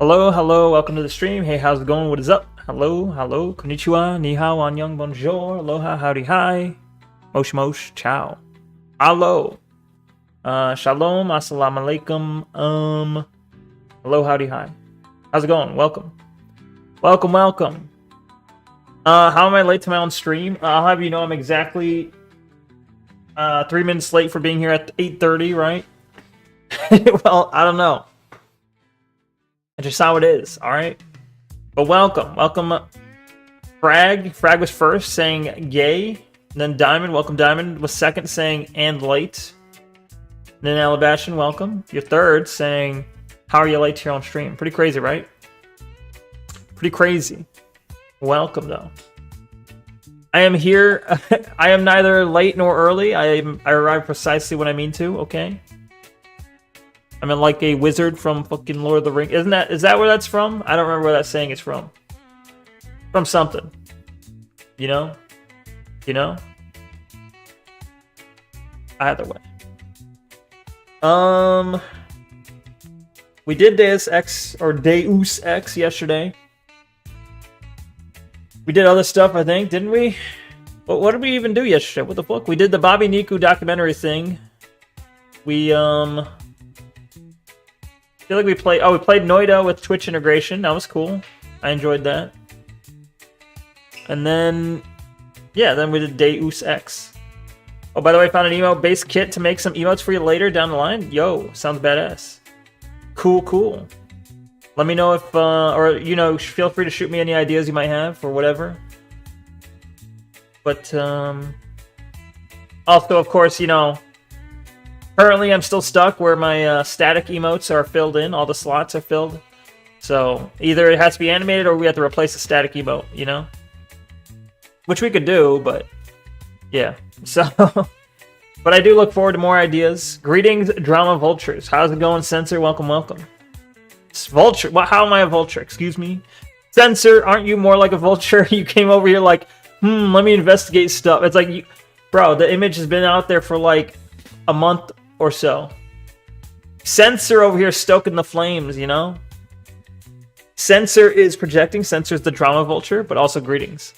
Hello, hello, welcome to the stream. Hey, how's it going? What is up? Hello, hello, konnichiwa, ni hao, annyeong, bonjour, aloha, howdy, hi, mosh mosh, ciao, hello, shalom, assalamu alaikum, hello, howdy, hi. How's it going? Welcome. Welcome, welcome. How am I late to my own stream? I'll have you know I'm exactly 3 minutes late for being here at 8:30, right? Well, I don't know. That's just how it is, alright? But welcome. Welcome, Frag. Frag was first, saying yay. And then Diamond, welcome Diamond, was second, saying and late. And then Alabastion, welcome. You're third, saying how are you late to your own stream? Pretty crazy, right? Pretty crazy. Welcome, though. I am here. I am neither late nor early. I arrive precisely when I mean to, okay? I'm like a wizard from fucking Lord of the Rings. Is that where that's from? I don't remember where that saying is from. From something. You know? You know? Either way. We did Deus Ex yesterday. We did other stuff, I think, didn't we? What did we even do yesterday? What the fuck? We did the Bobby Neko documentary thing. We I feel like we played Noida with Twitch integration. That was cool. I enjoyed that. And then, yeah, then we did Deus Ex. Oh, by the way, I found an emote base kit to make some emotes for you later down the line. Yo, sounds badass. Cool, cool. Let me know if, or, you know, feel free to shoot me any ideas you might have or whatever. But, also, of course, you know, currently, I'm still stuck where my static emotes are filled in. All the slots are filled. So, either it has to be animated or we have to replace the static emote, you know? Which we could do, but... yeah. So... but I do look forward to more ideas. Greetings, Drama Vultures. How's it going, Censor? Welcome, welcome. It's Vulture. Well, how am I a vulture? Excuse me? Censor, aren't you more like a vulture? You came over here like, let me investigate stuff. It's like, bro, the image has been out there for like a month or so. Censor over here stoking the flames, you know? Censor is projecting. Censor is the drama vulture, but also greetings.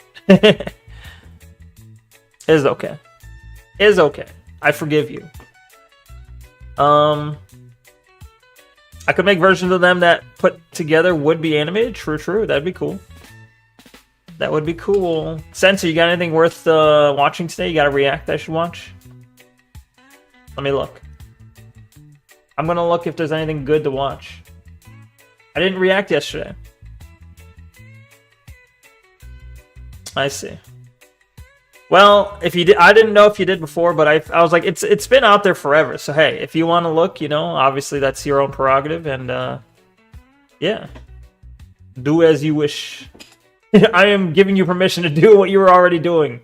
Is okay. Is okay. I forgive you. I could make versions of them that put together would be animated. True, true. That'd be cool. That would be cool. Censor, you got anything worth watching today? You got a react I should watch? Let me look. I'm gonna look if there's anything good to watch. I didn't react yesterday. I see. Well, if you did, I didn't know if you did before, but I was like, it's been out there forever. So hey, if you want to look, you know, obviously that's your own prerogative, and yeah, do as you wish. I am giving you permission to do what you were already doing.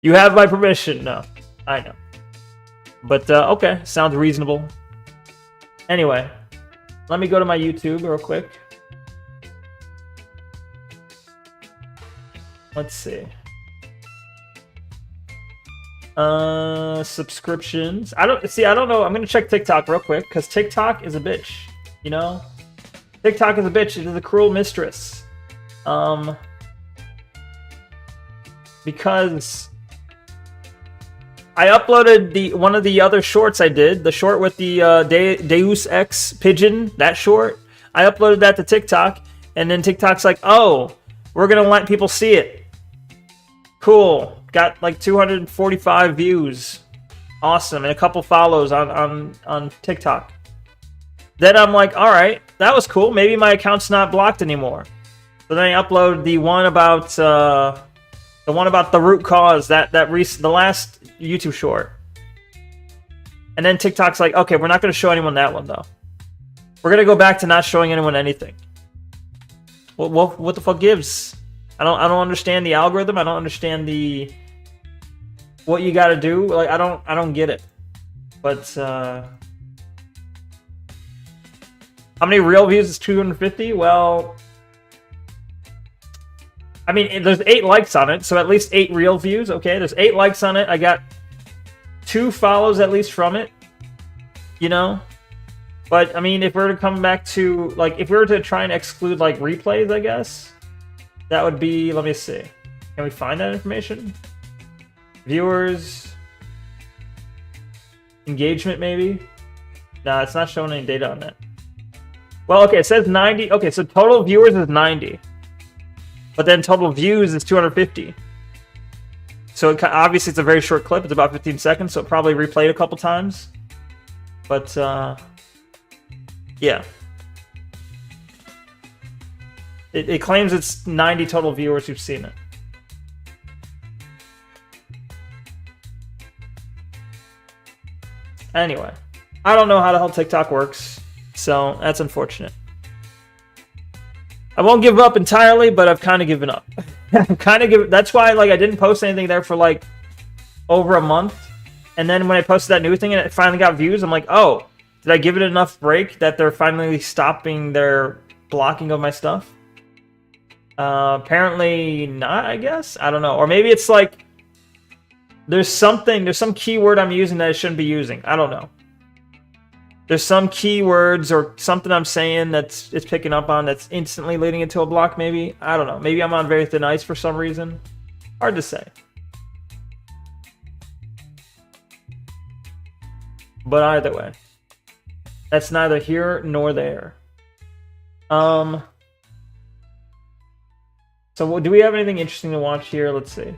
You have my permission. No, I know. But okay, sounds reasonable. Anyway, let me go to my YouTube real quick. Let's see. Subscriptions. I don't know. I'm gonna check TikTok real quick because TikTok is a bitch. You know, TikTok is a bitch. It is a cruel mistress. Because I uploaded one of the other shorts I did, the short with the Deus Ex pigeon, that short. I uploaded that to TikTok, and then TikTok's like, oh, we're gonna let people see it. Cool. Got like 245 views. Awesome. And a couple follows on TikTok. Then I'm like, all right, that was cool. Maybe my account's not blocked anymore. So then I upload the one about the root cause, the last YouTube short. And then TikTok's like, okay, we're not going to show anyone that one though. We're going to go back to not showing anyone anything. What the fuck gives? I don't understand the algorithm. I don't understand what you got to do. Like I don't get it. But how many real views is 250? Well, I mean, there's 8 likes on it, so at least 8 real views. Okay, there's 8 likes on it. I got 2 follows at least from it. You know, But I mean, if we were to come back to like, if we were to try and exclude like replays, I guess that would be. Let me see. Can we find that information? Viewers, engagement, maybe. Nah, it's not showing any data on that. Well, okay, it says 90. Okay, so total viewers is 90, but then total views is 250. So obviously it's a very short clip. It's about 15 seconds, so it probably replayed a couple times. But yeah, it claims it's 90 total viewers who've seen it. Anyway, I don't know how the hell TikTok works, so that's unfortunate. I won't give up entirely, but I've kind of given up. That's why like I didn't post anything there for like over a month, and then when I posted that new thing and it finally got views, I'm like, oh, did I give it enough break that they're finally stopping their blocking of my stuff? Apparently not, I guess. I don't know, or maybe it's like there's some keyword I'm using that I shouldn't be using. I don't know. There's some keywords or something I'm saying it's picking up on that's instantly leading it to a block, maybe. I don't know. Maybe I'm on very thin ice for some reason. Hard to say. But either way, that's neither here nor there. So do we have anything interesting to watch here? Let's see.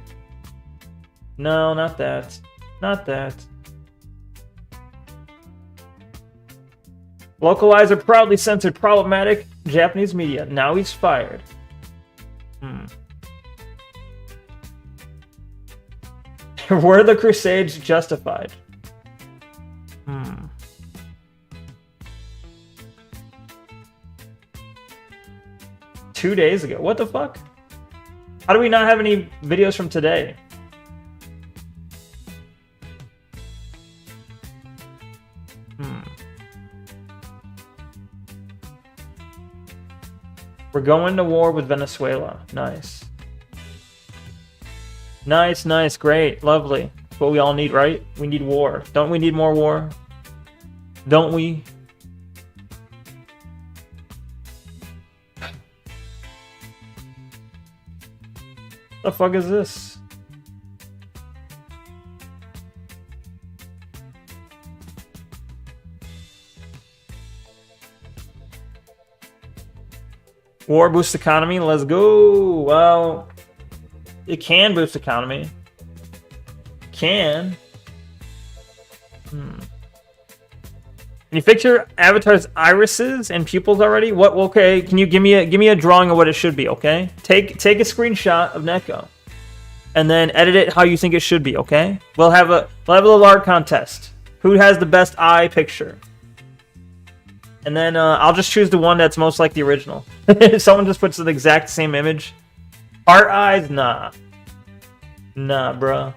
No, not that. Not that. Localizer proudly censored problematic Japanese media. Now he's fired. Were the Crusades justified? 2 days ago. What the fuck? How do we not have any videos from today? We're going to war with Venezuela. Nice. Nice, nice, great, lovely. That's what we all need, right? We need war. Don't we need more war? Don't we? The fuck is this? War boosts economy. Let's go. Well, it can boost economy. Can. Can you fix your avatar's irises and pupils already? What? Okay. Can you give me a drawing of what it should be? Okay. Take a screenshot of Neko, and then edit it how you think it should be. Okay. We'll have a little art contest. Who has the best eye picture? And then I'll just choose the one that's most like the original. Someone just puts the exact same image. Heart eyes? Nah. Nah, bruh.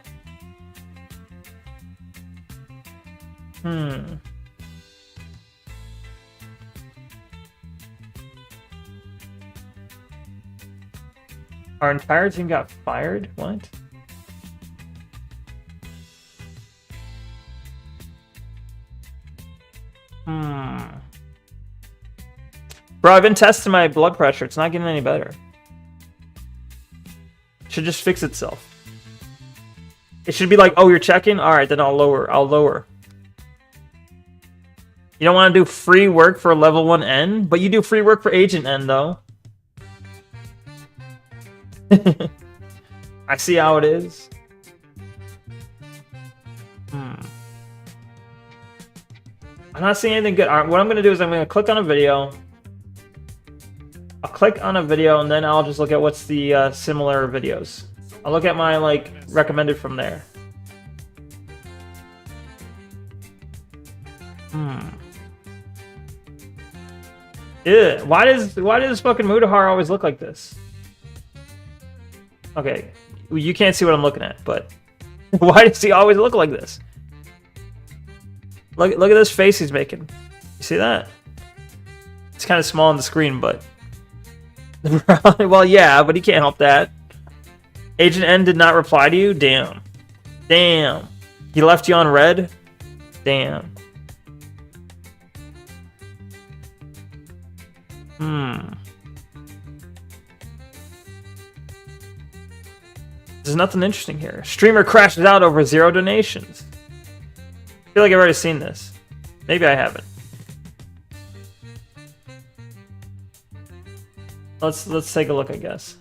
Our entire team got fired? What? Bro, I've been testing my blood pressure. It's not getting any better. It should just fix itself. It should be like, oh, you're checking? Alright, then I'll lower. You don't want to do free work for level 1 N, but you do free work for Agent N, though. I see how it is. I'm not seeing anything good. Alright, what I'm going to do is I'm going to click on a video. I'll click on a video and then I'll just look at what's the similar videos. I'll look at my like recommended from there. Ew. Why does fucking Mudahar always look like this? Okay, you can't see what I'm looking at, but why does he always look like this? Look at this face he's making. You see that? It's kind of small on the screen, but well, yeah, but he can't help that. Agent N did not reply to you? Damn. Damn. He left you on red? Damn. There's nothing interesting here. Streamer crashes out over 0 donations. I feel like I've already seen this. Maybe I haven't. Let's take a look, I guess.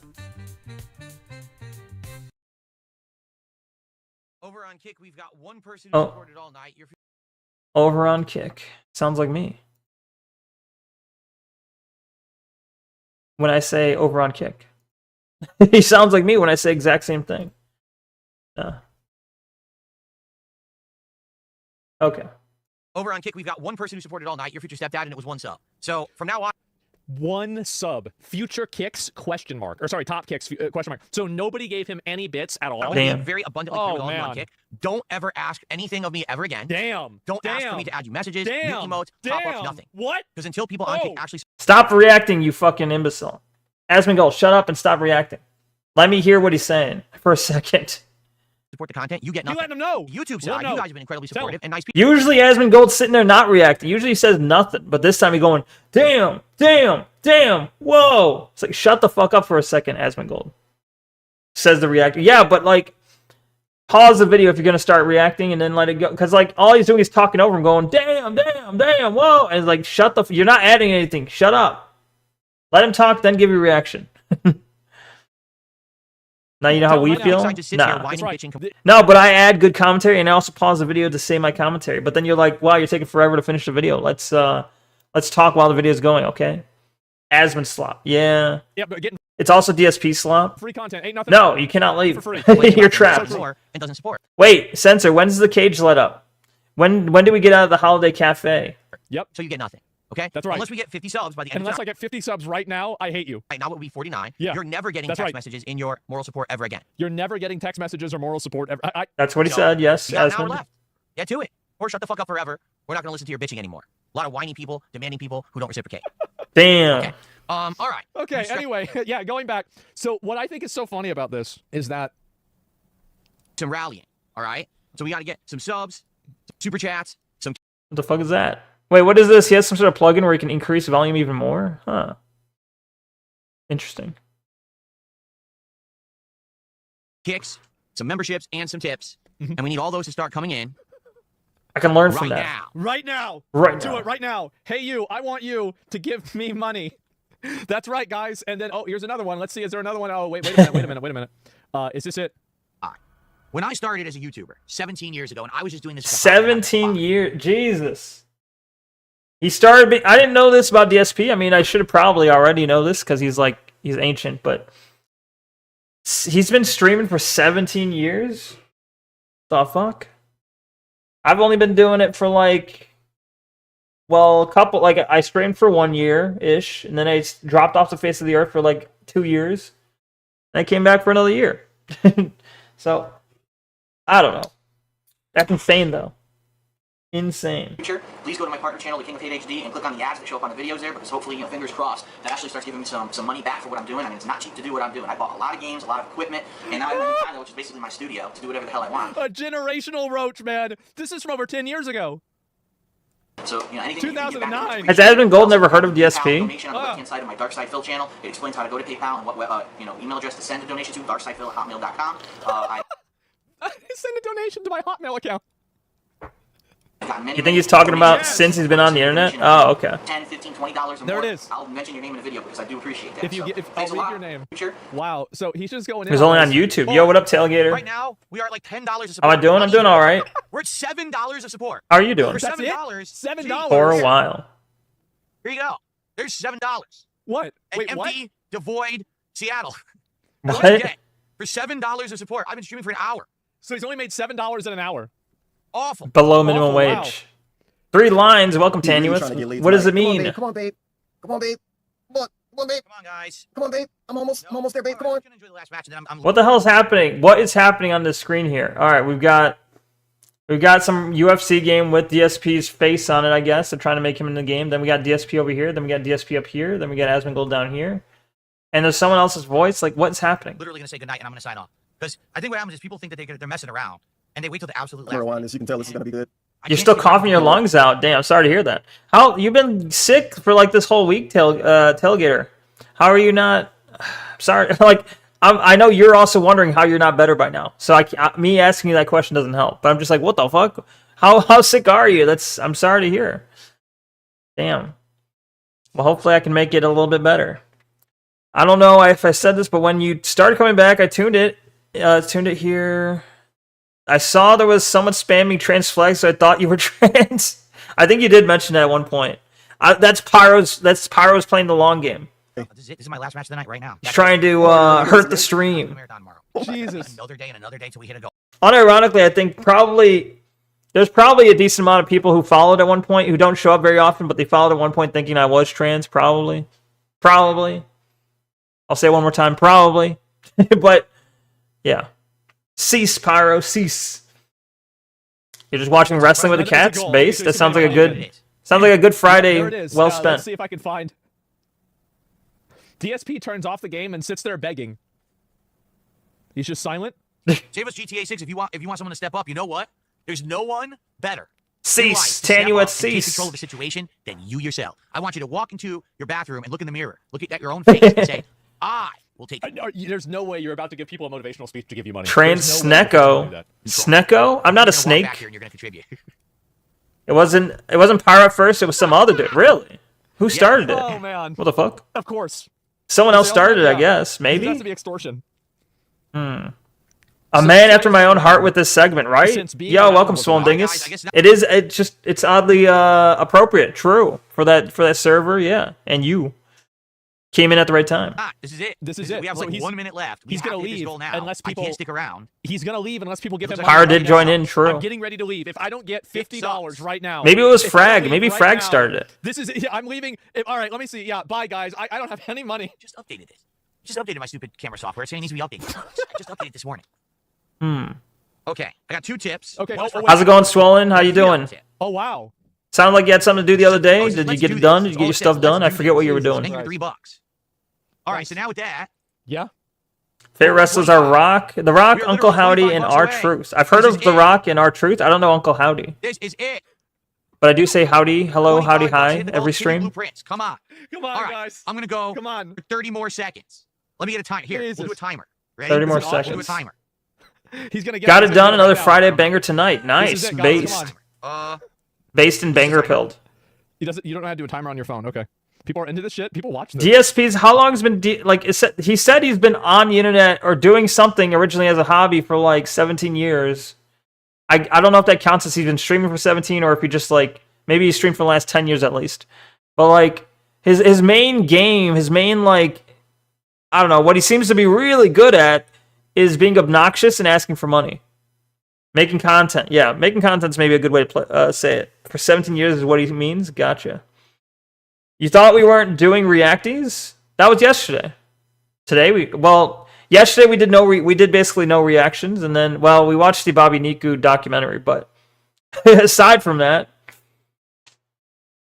Over on Kick, we've got one person who supported all night. Over on Kick. Sounds like me. When I say over on Kick. He sounds like me when I say exact same thing. Okay. Over on Kick, we've got one person who supported all night, your future stepdad, and it was 1 sub. So from now on, 1 sub. Future Kicks, question mark. Or sorry, Top Kicks, question mark. So nobody gave him any bits at all? Damn. Very abundantly clear with all of you on Kick. Don't ever ask anything of me ever again. Damn. Don't ask for me to add you messages, new emotes, pop-ups, nothing. What? Because until people on Kick actually Stop reacting, you fucking imbecile. Asmongold, shut up and stop reacting. Let me hear what he's saying for a second. support the content, you get nothing. You let them know. YouTube side, you guys have been incredibly supportive and nice people. Usually Asmongold's sitting there not reacting. Usually he says nothing, but this time he's going, damn, damn, damn, whoa. It's like, shut the fuck up for a second, Asmongold. Says the reactor. Yeah, but like, pause the video if you're going to start reacting and then let it go. Because like, all he's doing is talking over him going, damn, damn, damn, whoa. And it's like, shut the, you're not adding anything. Shut up. Let him talk, then give your reaction. Now you know how we feel? Nah. No, but I add good commentary and I also pause the video to say my commentary. But then you're like, wow, you're taking forever to finish the video. Let's talk while the video is going, okay? Asmon slop. Yeah. Yeah, but getting it's also DSP slop. free content ain't nothing. No, you cannot leave. For free. You're trapped. And doesn't support. Wait, Censor, when's the cage let up? When do we get out of the holiday cafe? Yep. So you get nothing. Okay? That's right. Unless we get 50 subs by the end Unless of I get 50 subs right now, I hate you. right now it would be 49. Yeah. You're never getting That's text right. messages in your moral support ever again. You're never getting text messages or moral support ever. That's what he said, yes. You got an hour Asmon. left. Get to it. Or shut the fuck up forever. We're not going to listen to your bitching anymore. A lot of whiny people, demanding people who don't reciprocate. Damn. Okay. All right. Okay, anyway, yeah, going back. So what I think is so funny about this is that Some rallying. All right? So we got to get some subs, some super chats, some What the fuck is that? Wait, what is this? He has some sort of plugin where he can increase volume even more? Huh. Interesting. kicks, some memberships, and some tips. And we need all those to start coming in I can learn right from that. now. right now, Right do now. it right now. Hey, you, I want you to give me money. That's right, guys. And then, oh, here's another one. Let's see. Is there another one? Oh, wait a minute. Is this it? When I started as a YouTuber 17 years ago, and I was just doing this. 17 years. Jesus. He started. I didn't know this about DSP. I mean, I should have probably already know this because he's ancient, but he's been streaming for 17 years. The fuck? I've only been doing it for a couple. Like I streamed for 1 year ish, and then I dropped off the face of the earth for 2 years. And I came back for another year. So I don't know. That's insane, though. Insane. Please go to my partner channel, The King of Hate HD, and click on the ads that show up on the videos there, because hopefully, fingers crossed, that actually starts giving me some money back for what I'm doing. I mean, it's not cheap to do what I'm doing. I bought a lot of games, a lot of equipment, and now I have Tyler, which is basically my studio, to do whatever the hell I want. A generational roach, man. This is from over 10 years ago. So, anything 2009. Has Asmongold never heard of DSP? Donation on the left-hand side of my Dark Side Phil channel. It explains how to go to PayPal and what email address to send a donation to, darksidephil@hotmail.com. Send a donation to my Hotmail account. You think he's talking about since he's been on the internet? Oh, okay. $10, $15, $20 or There more. it is. I'll mention your name in the video because I do appreciate that. If you I'll read your name. Wow. So he's just going in. He's only on YouTube. Yo, what up, Tailgater? Right now, we are at $10 of support. How am I doing? I'm doing all right. We're at $7 of support. How are you doing? For That's it? $7. $7? For a while. Here you go. There's $7. What? An Wait, empty, what? devoid Seattle. What? For $7 of support. I've been streaming for an hour. So he's only made $7 in an hour. Awful. Below minimum Awful, wage. wow. 3 lines. Welcome, Tanuous. What does it mean? Come on, babe. Come on, babe. Come on, babe. Come on, guys. Come on, babe. I'm almost there, babe. Come on. I'm gonna enjoy the last match, and then I'm What the hell is happening? What is happening on this screen here? All right, we've got some UFC game with DSP's face on it. I guess they're trying to make him in the game. Then we got DSP over here. Then we got DSP up here. Then we got Asmongold down here. And there's someone else's voice. Like, what's happening? literally gonna say goodnight, and I'm gonna sign off. Because I think what happens is people think that they're messing around, and they wait till the absolute last. Rewind this. You can tell this is gonna be good. You're still coughing your lungs out. Damn, sorry to hear that. How you've been sick for like this whole week, Tailgater? How are you not? Sorry, like I know you're also wondering how you're not better by now. So me asking you that question doesn't help. But I'm just like, what the fuck? How sick are you? I'm sorry to hear. Damn. Well, hopefully I can make it a little bit better. I don't know if I said this, but when you started coming back, I tuned it here. I saw there was someone spamming trans flags, so I thought you were trans. I think you did mention that at one point. That's Pyro's playing the long game. This is it. This is my last match of the night right now. He's trying to hurt the stream. Jesus. Another day and another day till we hit a goal. Unironically, I think there's probably a decent amount of people who followed at one point who don't show up very often, but they followed at one point thinking I was trans. Probably. I'll say it one more time. Probably. But yeah. Cease, Pyro, cease. You're just watching wrestling with the cats, base. That sounds like a good Friday, There it is. well spent. Let's see if I can find. DSP turns off the game and sits there begging. He's just silent. Save us GTA 6 if you want someone to step up. You know what? There's no one better. Cease, Tanuet, Take cease. control of the situation than you yourself. I want you to walk into your bathroom and look in the mirror. Look at your own face and say, I will take it. There's no way you're about to give people a motivational speech to give you money. Trans There's no way you're supposed to do Sneko. that. Sneko? I'm not a You're gonna walk back snake. here and you're gonna contribute. It wasn't Pyro at first, it was some other dude. Really? Who started it? Oh man. What the fuck? Of course. Someone else They all started it, know, I yeah. guess. It Maybe? has to be extortion. A man after my own heart with this segment, right? Since being Yo, an welcome, animal Swollen guy, Dingus. I guess not. It's oddly appropriate, true, for that server, yeah. And you came in at the right time. This is it. This is it. We have So like he's- 1 minute left. We he's have gonna to hit this leave goal now. unless I people- can't stick around. He's gonna leave unless people give him money. Pyro right did now. join in, true. I'm getting ready to leave. If I don't get $50 right now, Maybe it was if I don't Frag. leave Maybe right Frag now, started it. This is. Yeah, I'm leaving. All right, let me see. Yeah, bye guys. I don't have any money. Just updated this. Just updated my stupid camera software. Saying it needs to be updated. I just updated it this morning. Okay, I got 2 tips. Okay, One's oh, for- wait. How's it going, Swollen? How you doing? Tip. Oh wow. Sounded like you had something to do the other day. Let's Did you do get it this. done? Did That's you get all your it stuff says. done? I Let's do forget what this. you were Thank doing. you for $3. All right, so now with that, Yeah. Favorite wrestlers are Rock, The Rock, We're Uncle literally Howdy, 45 and bucks R away. Truth. I've heard This of is The it. Rock and R Truth. I don't know Uncle Howdy, this is it. but I do say howdy, hello, 25 howdy, bucks, hi hit the goal, every give me stream. Blueprints. Come on. Come on, All right, guys. I'm gonna go Come on. for 30 more seconds. Let me get a timer. Here, we'll do a Jesus. timer. Ready? 30 more We'll do a seconds. timer. He's gonna get. Got it he's done. gonna Another get out. Friday banger tonight. This Nice, is it, guys. based, Come on. based and banger pilled. He doesn't. You don't know how to do a timer on your phone. Okay. People are into this shit. People watch this. DSP's. How long has been he said he's been on the internet or doing something originally as a hobby for like 17 years. I don't know if that counts as he's been streaming for 17 or if he just like maybe he streamed for the last 10 years at least. But like his main game, his main like I don't know what he seems to be really good at is being obnoxious and asking for money. Making content. Yeah, making content's maybe a good way to say it. For 17 years is what he means. Gotcha. You thought we weren't doing reacties? That was yesterday. Today yesterday we did we did basically no reactions, and then we watched the Bobby Niku documentary. But aside from that,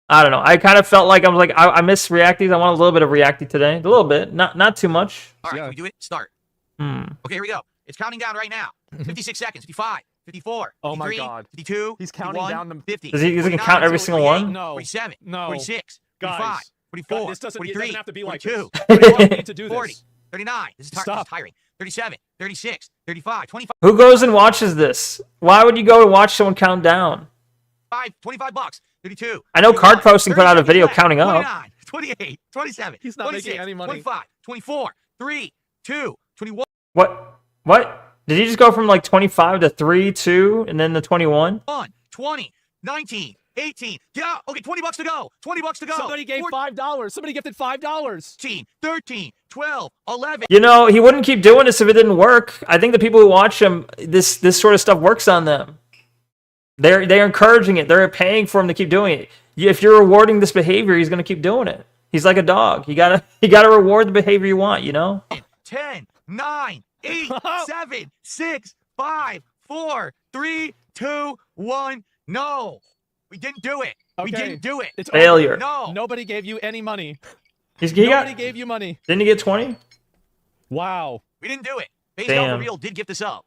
I don't know. I kind of felt like I miss reacties. I want a little bit of reacty today, a little bit, not too much. All right, Yeah. can we do it? Start. Okay, here we go. It's counting down right now. 56 seconds. 55, 54, Oh my 53, God. 52, He's counting 51, down the- 50. Is he gonna 49, count every single 48, one? No. 47, No. 46, Guys. 45, 44, God, this doesn't, it 43, doesn't have to be like 42, this. We don't need to do 40, this. 39. This is Stop. tiring. 37, 36, 35, 25, Who goes and watches this? Why would you go and watch someone count down? 25 bucks. 32. I know 31, Card Posting put out a 30 video seconds counting up. 29, 28, 27, He's not 26, making any money. 25, 24, 3, 2, 21. What? Did he just go from like 25 to 3, 2, and then the 21? 20, 19, 18. Yeah, okay, 20 bucks to go. 20 bucks to go. Somebody gave 14, $5. Somebody gifted $5. 13, 12, 11. You know, he wouldn't keep doing this if it didn't work. I think the people who watch him, this sort of stuff works on them. They're encouraging it. They're paying for him to keep doing it. If you're rewarding this behavior, he's going to keep doing it. He's like a dog. You gotta reward the behavior you want, you know? 10, 9, 8, 7, 6, 5, 4, 3, 2, 1. No. We didn't do it. We Okay. didn't do it. It's Failure. over. No. Nobody gave you any money. He Nobody got, gave you money. didn't he get 20? Wow. We didn't do it. Based Damn. off the real did gift us up.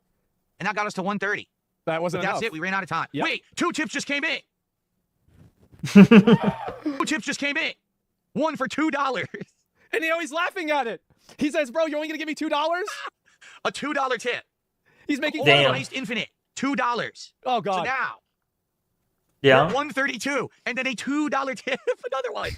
And that got us to 130. That wasn't That's enough. it. We ran out of time. Yep. Wait, 2 tips just came in. 2 tips just came in. One for $2. And he's laughing at it. He says, bro, you're only going to give me $2? A $2 tip. He's making Damn. Heist Infinite. $2. Oh, God. So now, Yeah. 132, and then a $2 tip. Another one.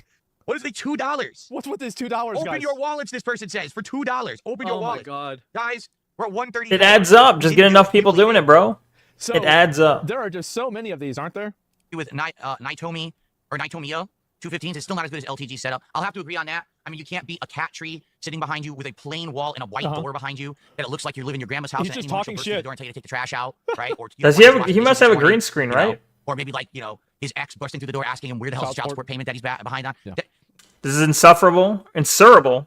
What is the $2? What's with this $2, guys? Open your wallets, this person says, for $2. Open your wallet. Oh, my God. Guys, we're at 130. It adds up. Just get enough people doing it, bro. So, It adds up. there are just so many of these, aren't there? With Naitomi or Naitomio 215s. It's still not as good as LTG setup. I'll have to agree on that. I mean, you can't beat a cat tree sitting behind you with a plain wall and a white door behind you that it looks like you're living in your grandma's house. He's and just anyone talking burst through the shit. door and tell you to take the trash out, right? Or Does he have? He must have a green screen, you know? right? Or maybe like his ex busting through the door asking him where the hell's the child Child support payment that he's behind on. Yeah. This is insufferable. Insufferable.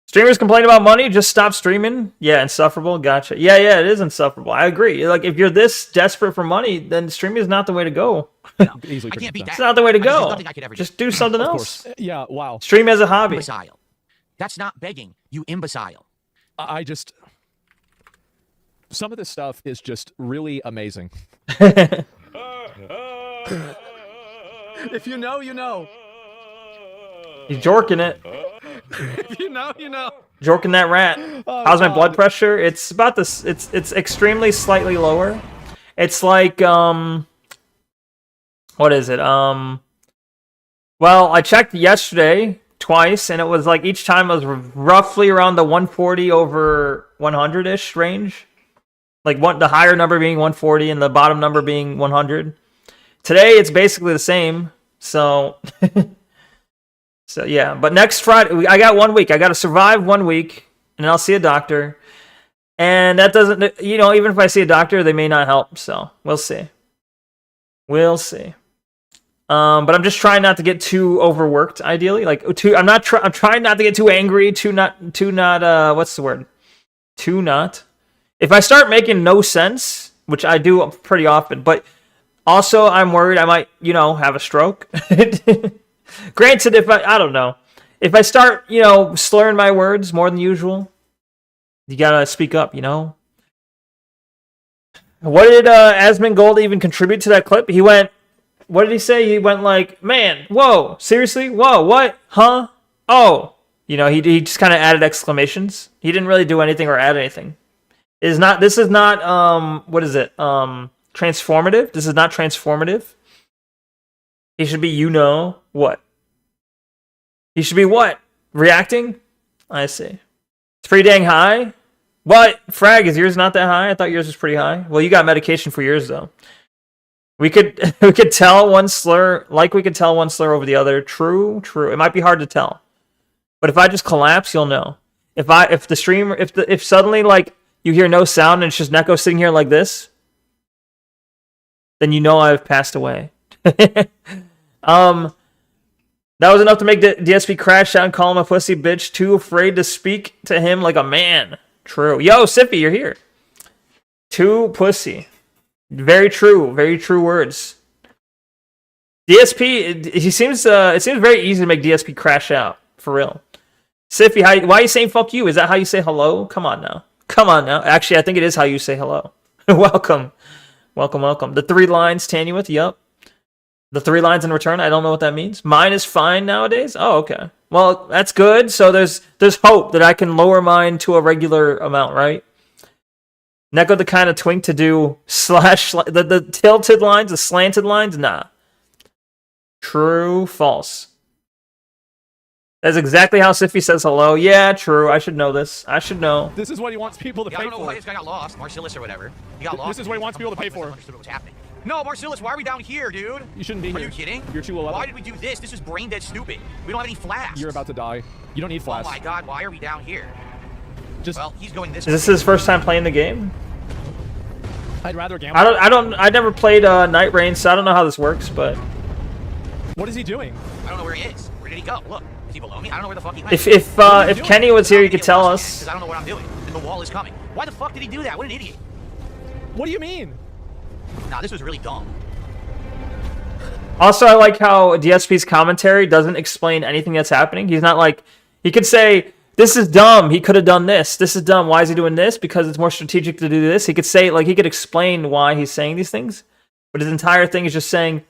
Streamers complain about money. Just stop streaming. Yeah, insufferable. Gotcha. Yeah, it is insufferable. I agree. Like, if you're this desperate for money, then streaming is not the way to go. Easily I can't beat that. It's not the way to I mean, there's go. nothing I could ever Just do something Of else. course. Yeah, wow. Stream as a hobby. Imbecile. That's not begging, you imbecile. I just... Some of this stuff is just really amazing. If you know, you know. He's jorking it. If you know, you know. Jorking that rat. Oh, How's my God. blood pressure? It's about this. It's extremely slightly lower. It's like what is it? Well, I checked yesterday twice, and it was like each time it was roughly around the 140 over 100-ish range. Like the higher number being 140 and the bottom number being 100. Today it's basically the same. So so yeah, but next Friday I got 1 week. I got to survive 1 week and I'll see a doctor. And that doesn't, even if I see a doctor, they may not help. So we'll see. We'll see. But I'm just trying not to get too overworked. Ideally, I'm trying not to get too angry. Too not. What's the word? Too not. If I start making no sense, which I do pretty often, but also I'm worried I might, have a stroke. Granted, I don't know. If I start, slurring my words more than usual, you gotta speak up, What did Asmongold even contribute to that clip? He went, what did he say? He went like, man, whoa, seriously? Whoa, what? Huh? Oh. He just kind of added exclamations. He didn't really do anything or add anything. This is not, what is it? Transformative? This is not transformative. He should be, what? He should be what? Reacting? I see. It's pretty dang high. What? Frag, is yours not that high? I thought yours was pretty high. Well, you got medication for yours, though. We could tell one slur, like we could tell one slur over the other. True. It might be hard to tell. But if I just collapse, you'll know. If suddenly, like, you hear no sound and it's just Neko sitting here like this, then you know I've passed away. That was enough to make DSP crash out and call him a pussy bitch, too afraid to speak to him like a man. True. Yo, Sippy, you're here. Too pussy. Very true words. DSP, it seems very easy to make DSP crash out, for real. Sippy, why are you saying fuck you? Is that how you say hello? Come on now. Actually, I think it is how you say hello. Welcome. The 3 lines, Tanuith, yup. The 3 lines in return, I don't know what that means. Mine is fine nowadays? Oh, okay. Well, that's good. So there's hope that I can lower mine to a regular amount, right? Neko the kind of twink to do the tilted lines, the slanted lines? Nah. True, false. That's exactly how Siffy says hello. Yeah, true. I should know this. I should know. This is what he wants people to Yeah, I pay don't know for. why this guy got lost. Marcellus or whatever. He got lost. This is what he wants people to pay for. Understood what was happening. No, Marcellus, why are we down here, dude? You shouldn't be here. Are you kidding? You're too low level. Why did we do this? This is brain dead stupid. We don't have any flasks. You're about to die. You don't need Oh flash. my god, why are we down here? Just, Well, he's going this Is this way. his first time playing the game? I'd rather gamble. I never played Night Rain, so I don't know how this works, but What is he doing? I don't know where he is. Where did he go? Look, is he below me? I don't know where the fuck he went. if Kenny was here, you could tell us. Because I don't know what I'm doing. And the wall is coming. Why the fuck did he do that? What an idiot. What do you mean? Nah, this was really dumb. Also, I like how DSP's commentary doesn't explain anything that's happening. He's not like, he could say, this is dumb. He could have done this. This is dumb. Why is he doing this? Because it's more strategic to do this. He could say, like, he could explain why he's saying these things. But his entire thing is just saying,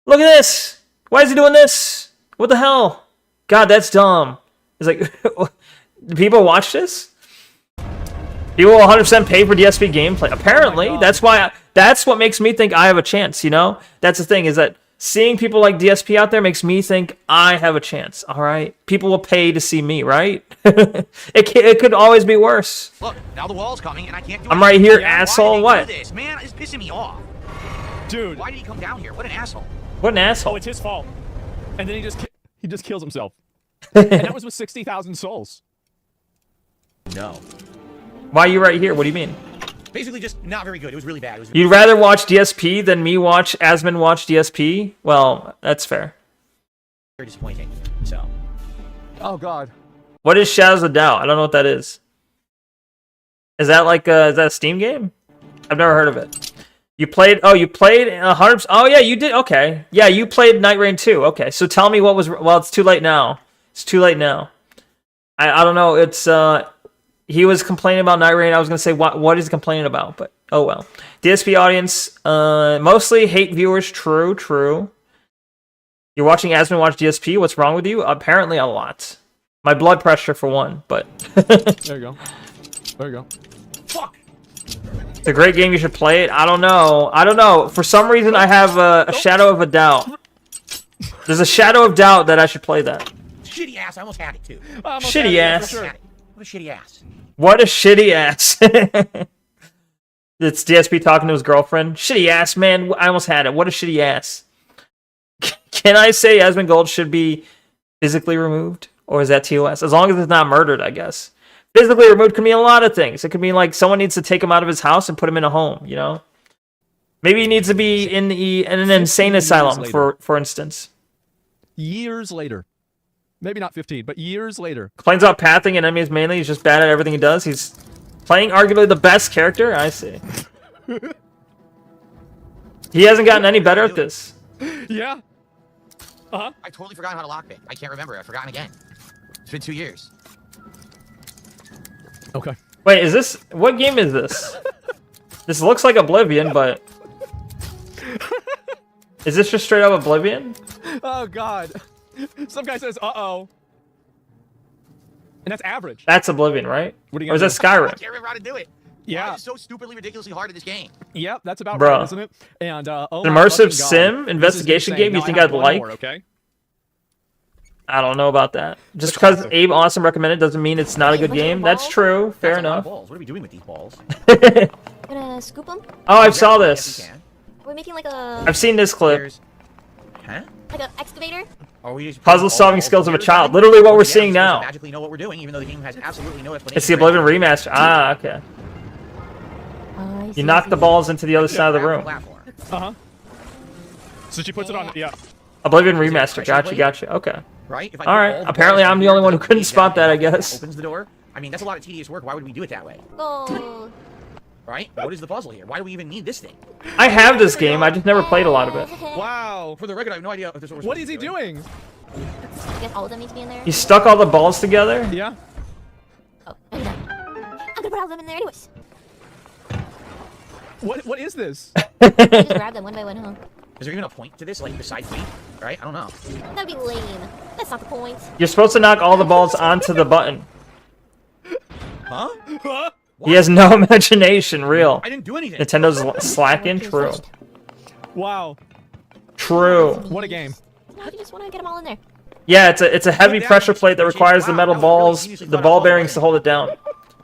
look at this. Why is he doing this? What the hell? God, that's dumb. It's like, do people watch this? People will 100% pay for DSP gameplay. Apparently, that's why. That's what makes me think I have a chance. You know, that's the thing, is that seeing people like DSP out there makes me think I have a chance. All right, people will pay to see me, right? it could always be worse. Look, now the wall's coming, and I can't do I'm right here, Why asshole. did they What? do this? Man, it's pissing me off. Dude. Why did he come down here? What an asshole. What an asshole. Oh, it's his fault. And then he just kills himself. And that was with 60,000 souls. No. Why are you right here? What do you mean? Basically, just not very good. It was really bad. It was You'd rather watch DSP than me watch Asmon watch DSP? Well, that's fair. very disappointing. So. Oh, God. What is Shadows of Doubt? I don't know what that is. Is that like is that a Steam game? I've never heard of it. You played 100. Oh yeah, you did. Okay. Yeah, you played Night Rain 2. Okay. So tell me what was, well, it's too late now. It's too late now. I don't know. It's he was complaining about Night Rain. I was going to say what is he complaining about, but oh well. DSP audience mostly hate viewers. True. You're watching Asmon watch DSP. What's wrong with you? Apparently a lot. My blood pressure for one, but There you go. There you go. Fuck. It's a great game. You should play it. I don't know. For some reason, I have a shadow of a doubt. There's a shadow of doubt that I should play that. Shitty ass. I almost had it too. Shitty ass. What a shitty ass. What a shitty ass. It's DSP talking to his girlfriend. Shitty ass, man. I almost had it. What a shitty ass. Can I say Asmon Gold should be physically removed? Or is that TOS? As long as it's not murdered, I guess. Physically removed can mean a lot of things. It could mean like someone needs to take him out of his house and put him in a home, you know? Maybe he needs to be in an insane asylum, for instance. Years later. Maybe not 15, but years later. Complains about pathing and enemies mainly. He's just bad at everything he does. He's playing arguably the best character. I see. He hasn't gotten any better at this. Yeah. Uh-huh. I totally forgot how to lockpick. I can't remember. I've forgotten again. It's been 2 years. Okay. Wait, is this... What game is this? This looks like Oblivion, but... Is this just straight up Oblivion? Oh, God. Some guy says, uh-oh. And that's average. That's Oblivion, right? What are you Or is gonna that do? I Skyrim? can't remember how to do it. Yeah. Why is it so stupidly, ridiculously hard in this game? Yep, that's about Bruh. right, isn't it? And, oh An my immersive fucking God. sim This is investigation insane. game you Now I think have I'd one like? more, okay? I don't know about that. Just The because classic. Abe Awesome recommended doesn't mean it's not a good game. That's true. Fair That's a lot of enough. balls. What are we doing with these balls? Gonna scoop them? Oh, I saw Yes, this. we can. We're making like a I've seen this clip. There's... Huh? like an excavator. Are we just Puzzle putting all solving balls skills of a together child. then? Literally what Or we're yeah, seeing supposed to now. magically know what we're doing, even though the game has absolutely no explanation. It's the for Oblivion anything. remaster. Ah, okay. I see, You knock I the see. balls into the other side of the Grab room. platform. Uh-huh. So she puts it on, yeah. Oblivion Is it a remaster. pressure Gotcha, plate? gotcha. Okay. Right? If I All put right. all the Apparently balls I'm the in only here, one who put couldn't these spot down, that, I and that guess. Opens the door. I mean, that's a lot of tedious work. Why would we do it that way? Goal. Right? What is the puzzle here? Why do we even need this thing? I have this game. I just never played a lot of it. Wow. For the record, I have no idea if this was What is he doing? I guess all of them need to be in there. He stuck all the balls together. Yeah. Oh, I'm done. I'm gonna put all of them in there anyways. What is this? You just grab them one by one, huh? Is there even a point to this, like, besides me? Right? I don't know. That'd be lame. That's not the point. You're supposed to knock all the balls onto the button. Huh? Huh? He has no imagination. Real. I didn't do anything. Nintendo's slacking. True. Wow. True. What a game. How do you just want to get them all in there? Yeah, it's a heavy pressure plate that requires the metal balls, the ball bearings to hold it down.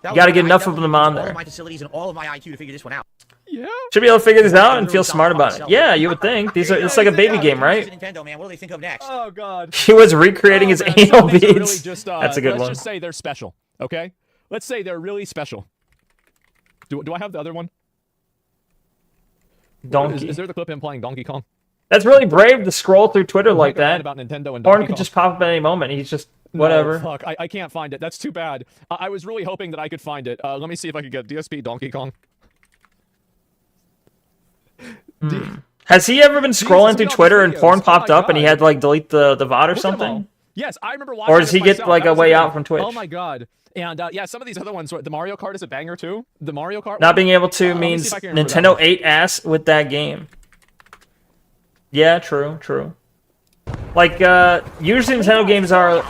That You gotta was- get I enough of definitely them on used all there. of my facilities and all of my IQ to figure this one out. Yeah. Should be able to figure this out and feel smart about it. Yeah, you would think. It's like a baby game, right? Nintendo, man. What do they think of next? Oh, God. He was recreating his Oh, man, anal some things are really beads. just, That's a good let's one. just say they're special, okay? Let's say they're really special. Do I have the other one? Donkey. Is there the clip implying Donkey Kong? That's really brave to scroll through Twitter like Recommend that. about Nintendo and Porn Donkey could Kong. just pop up at any moment. He's just No, whatever. fuck, I can't find it. That's too bad. I was really hoping that I could find it. Let me see if I could get DSP Donkey Kong. Has he ever been scrolling look through at all Twitter these and videos. porn Oh popped my up and he God. had to like delete the VOD or Look at them something? all. Yes, I remember watching. Or does he get myself. like That a was way amazing. out from Twitch? Oh my god. And yeah, some of these other ones. The Mario Kart is a banger too. The Mario Kart. Not one? being able to Let me see means if I can remember that Nintendo one. ate ass with that game. Yeah, true. Like, usually Nintendo games are,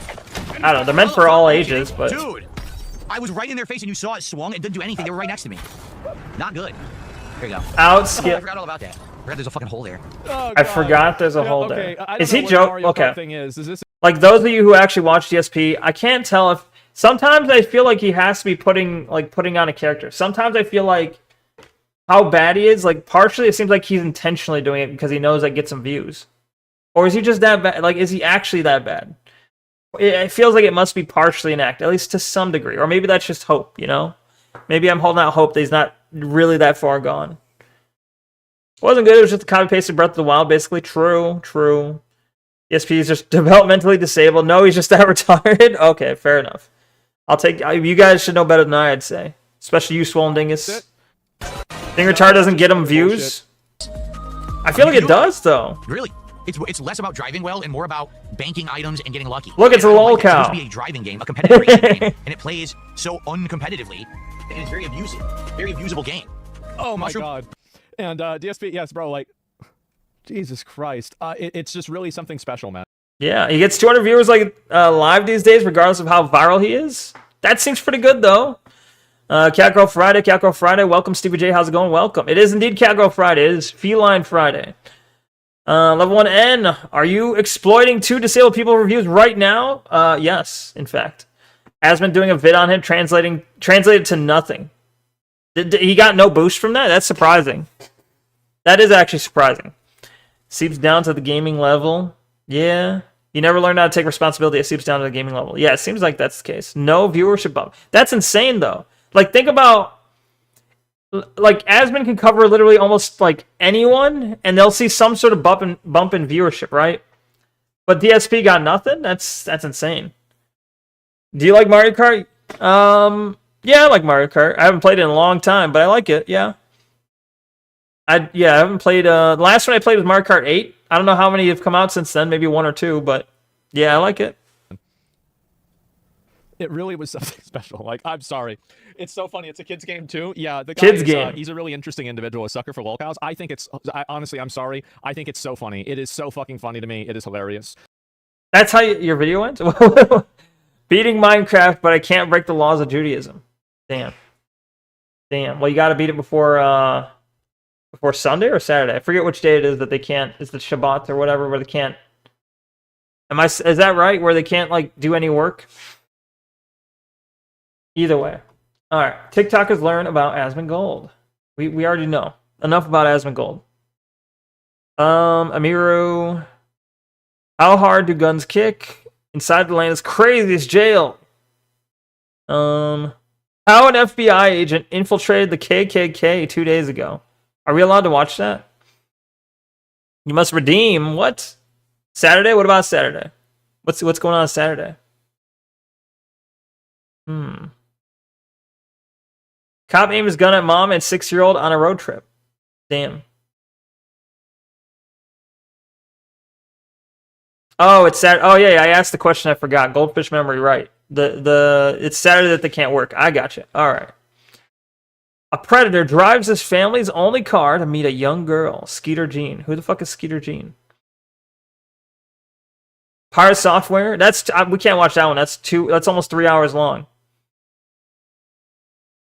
I don't know, they're meant for all ages, but... Dude, I was right in their face and you saw it swung. It didn't do anything. They were right next to me. Not good. Here you go. I Outskill. forgot all about that. I forgot there's a fucking hole there. Oh, I God. forgot there's a Yeah, hole okay. there. I don't Is know he what the joking? Mario Kart Okay. thing is this? Like, those of you who actually watch DSP, I can't tell if... Sometimes I feel like he has to be putting on a character. Sometimes I feel like how bad he is, like, partially it seems like he's intentionally doing it because he knows that gets some views. Or is he just that bad? Like, is he actually that bad? It feels like it must be partially an act, at least to some degree. Or maybe that's just hope, you know? Maybe I'm holding out hope that he's not really that far gone. Wasn't good, it was just a copy-pasted Breath of the Wild, basically. True. ESP is just developmentally disabled. No, he's just that retarded? Okay, fair enough. I'll take... You guys should know better than I, I'd say. Especially you, Swollen Dingus. Think retard doesn't get him views? I feel like it does, though. Really? It's less about driving well and more about banking items and getting lucky. Look, it's a lol It's supposed cow. to be a driving game, a competitive racing game, and it plays so uncompetitively, and it's very abusive, very abusable game. Oh my Mushroom. god. And DSP, yes, bro. Like, Jesus Christ. It's just really something special, man. Yeah, he gets 200 viewers like live these days, regardless of how viral he is. That seems pretty good, though. Catgirl Friday, welcome, Stevie J. How's it going? Welcome. It is indeed Catgirl Friday. It is Feline Friday. Level 1N, are you exploiting 2 disabled people reviews right now? Yes, in fact. Has been doing a vid on him, translated to nothing. He got no boost from that? That's surprising. That is actually surprising. Seeps down to the gaming level. Yeah. You never learned how to take responsibility. It seeps down to the gaming level. Yeah, it seems like that's the case. No viewership bump. That's insane, though. Like, think about... Like, Asmon can cover literally almost, like, anyone, and they'll see some sort of bump in viewership, right? But DSP got nothing? That's insane. Do you like Mario Kart? Yeah, I like Mario Kart. I haven't played it in a long time, but I like it, yeah. I haven't played... the last one I played was Mario Kart 8. I don't know how many have come out since then, maybe 1 or 2, but yeah, I like it. It really was something special. Like, I'm sorry. It's so funny. It's a kid's game, too. Yeah, the guy Kids is, game. He's a really interesting individual, a sucker for lolcows. I think it's... honestly, I'm sorry. I think it's so funny. It is so fucking funny to me. It is hilarious. That's how your video went? Beating Minecraft, but I can't break the laws of Judaism. Damn. Well, you gotta beat it before Sunday or Saturday. I forget which day it is that they can't... It's the Shabbat or whatever, where they can't... Is that right? Where they can't, like, do any work? Either way. Alright. TikTokers learn about Asmongold. We already know. Enough about Asmongold. Amiru. How hard do guns kick? Inside the land's craziest jail. How an FBI agent infiltrated the KKK 2 days ago. Are we allowed to watch that? You must redeem. What? Saturday? What about Saturday? What's going on Saturday? Cop aimed his gun at mom and 6-year-old on a road trip. Damn. Oh, it's Saturday. Oh yeah, I asked the question. I forgot. Goldfish memory, right? It's Saturday that they can't work. I gotcha. All right. A predator drives his family's only car to meet a young girl, Skeeter Jean. Who the fuck is Skeeter Jean? Pirate Software. We can't watch that one. That's almost 3 hours long.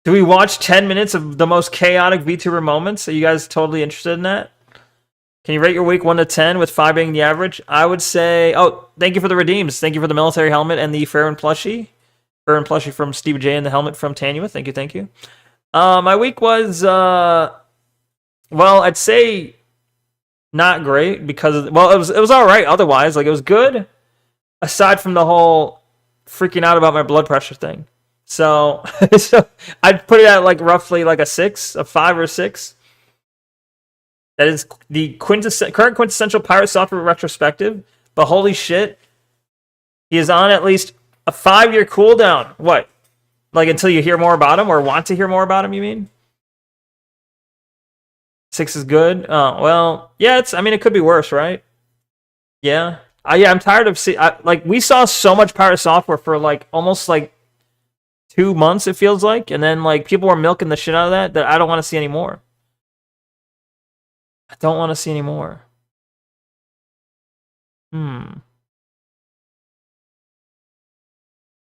Do we watch 10 minutes of the most chaotic VTuber moments? Are you guys totally interested in that? Can you rate your week 1 to 10 with 5 being the average? I would say... Oh, thank you for the redeems. Thank you for the military helmet and the Fair and Plushie. Fair and Plushie from Steve J and the helmet from Tanua. Thank you. My week was... well, I'd say not great because... Well, it was alright otherwise. Like, it was good. Aside from the whole freaking out about my blood pressure thing. So I'd put it at like roughly like a 6, a 5 or 6. That is the current quintessential Pirate Software retrospective. But holy shit, he is on at least a 5-year cooldown. What? Like until you hear more about him or want to hear more about him, you mean? 6 is good? Oh, well, yeah, it could be worse, right? Yeah. Yeah, I'm tired of seeing. Like, we saw so much Pirate Software for like almost like 2 months. It feels like, and then like people were milking the shit out of that I don't want to see anymore. I don't want to see anymore.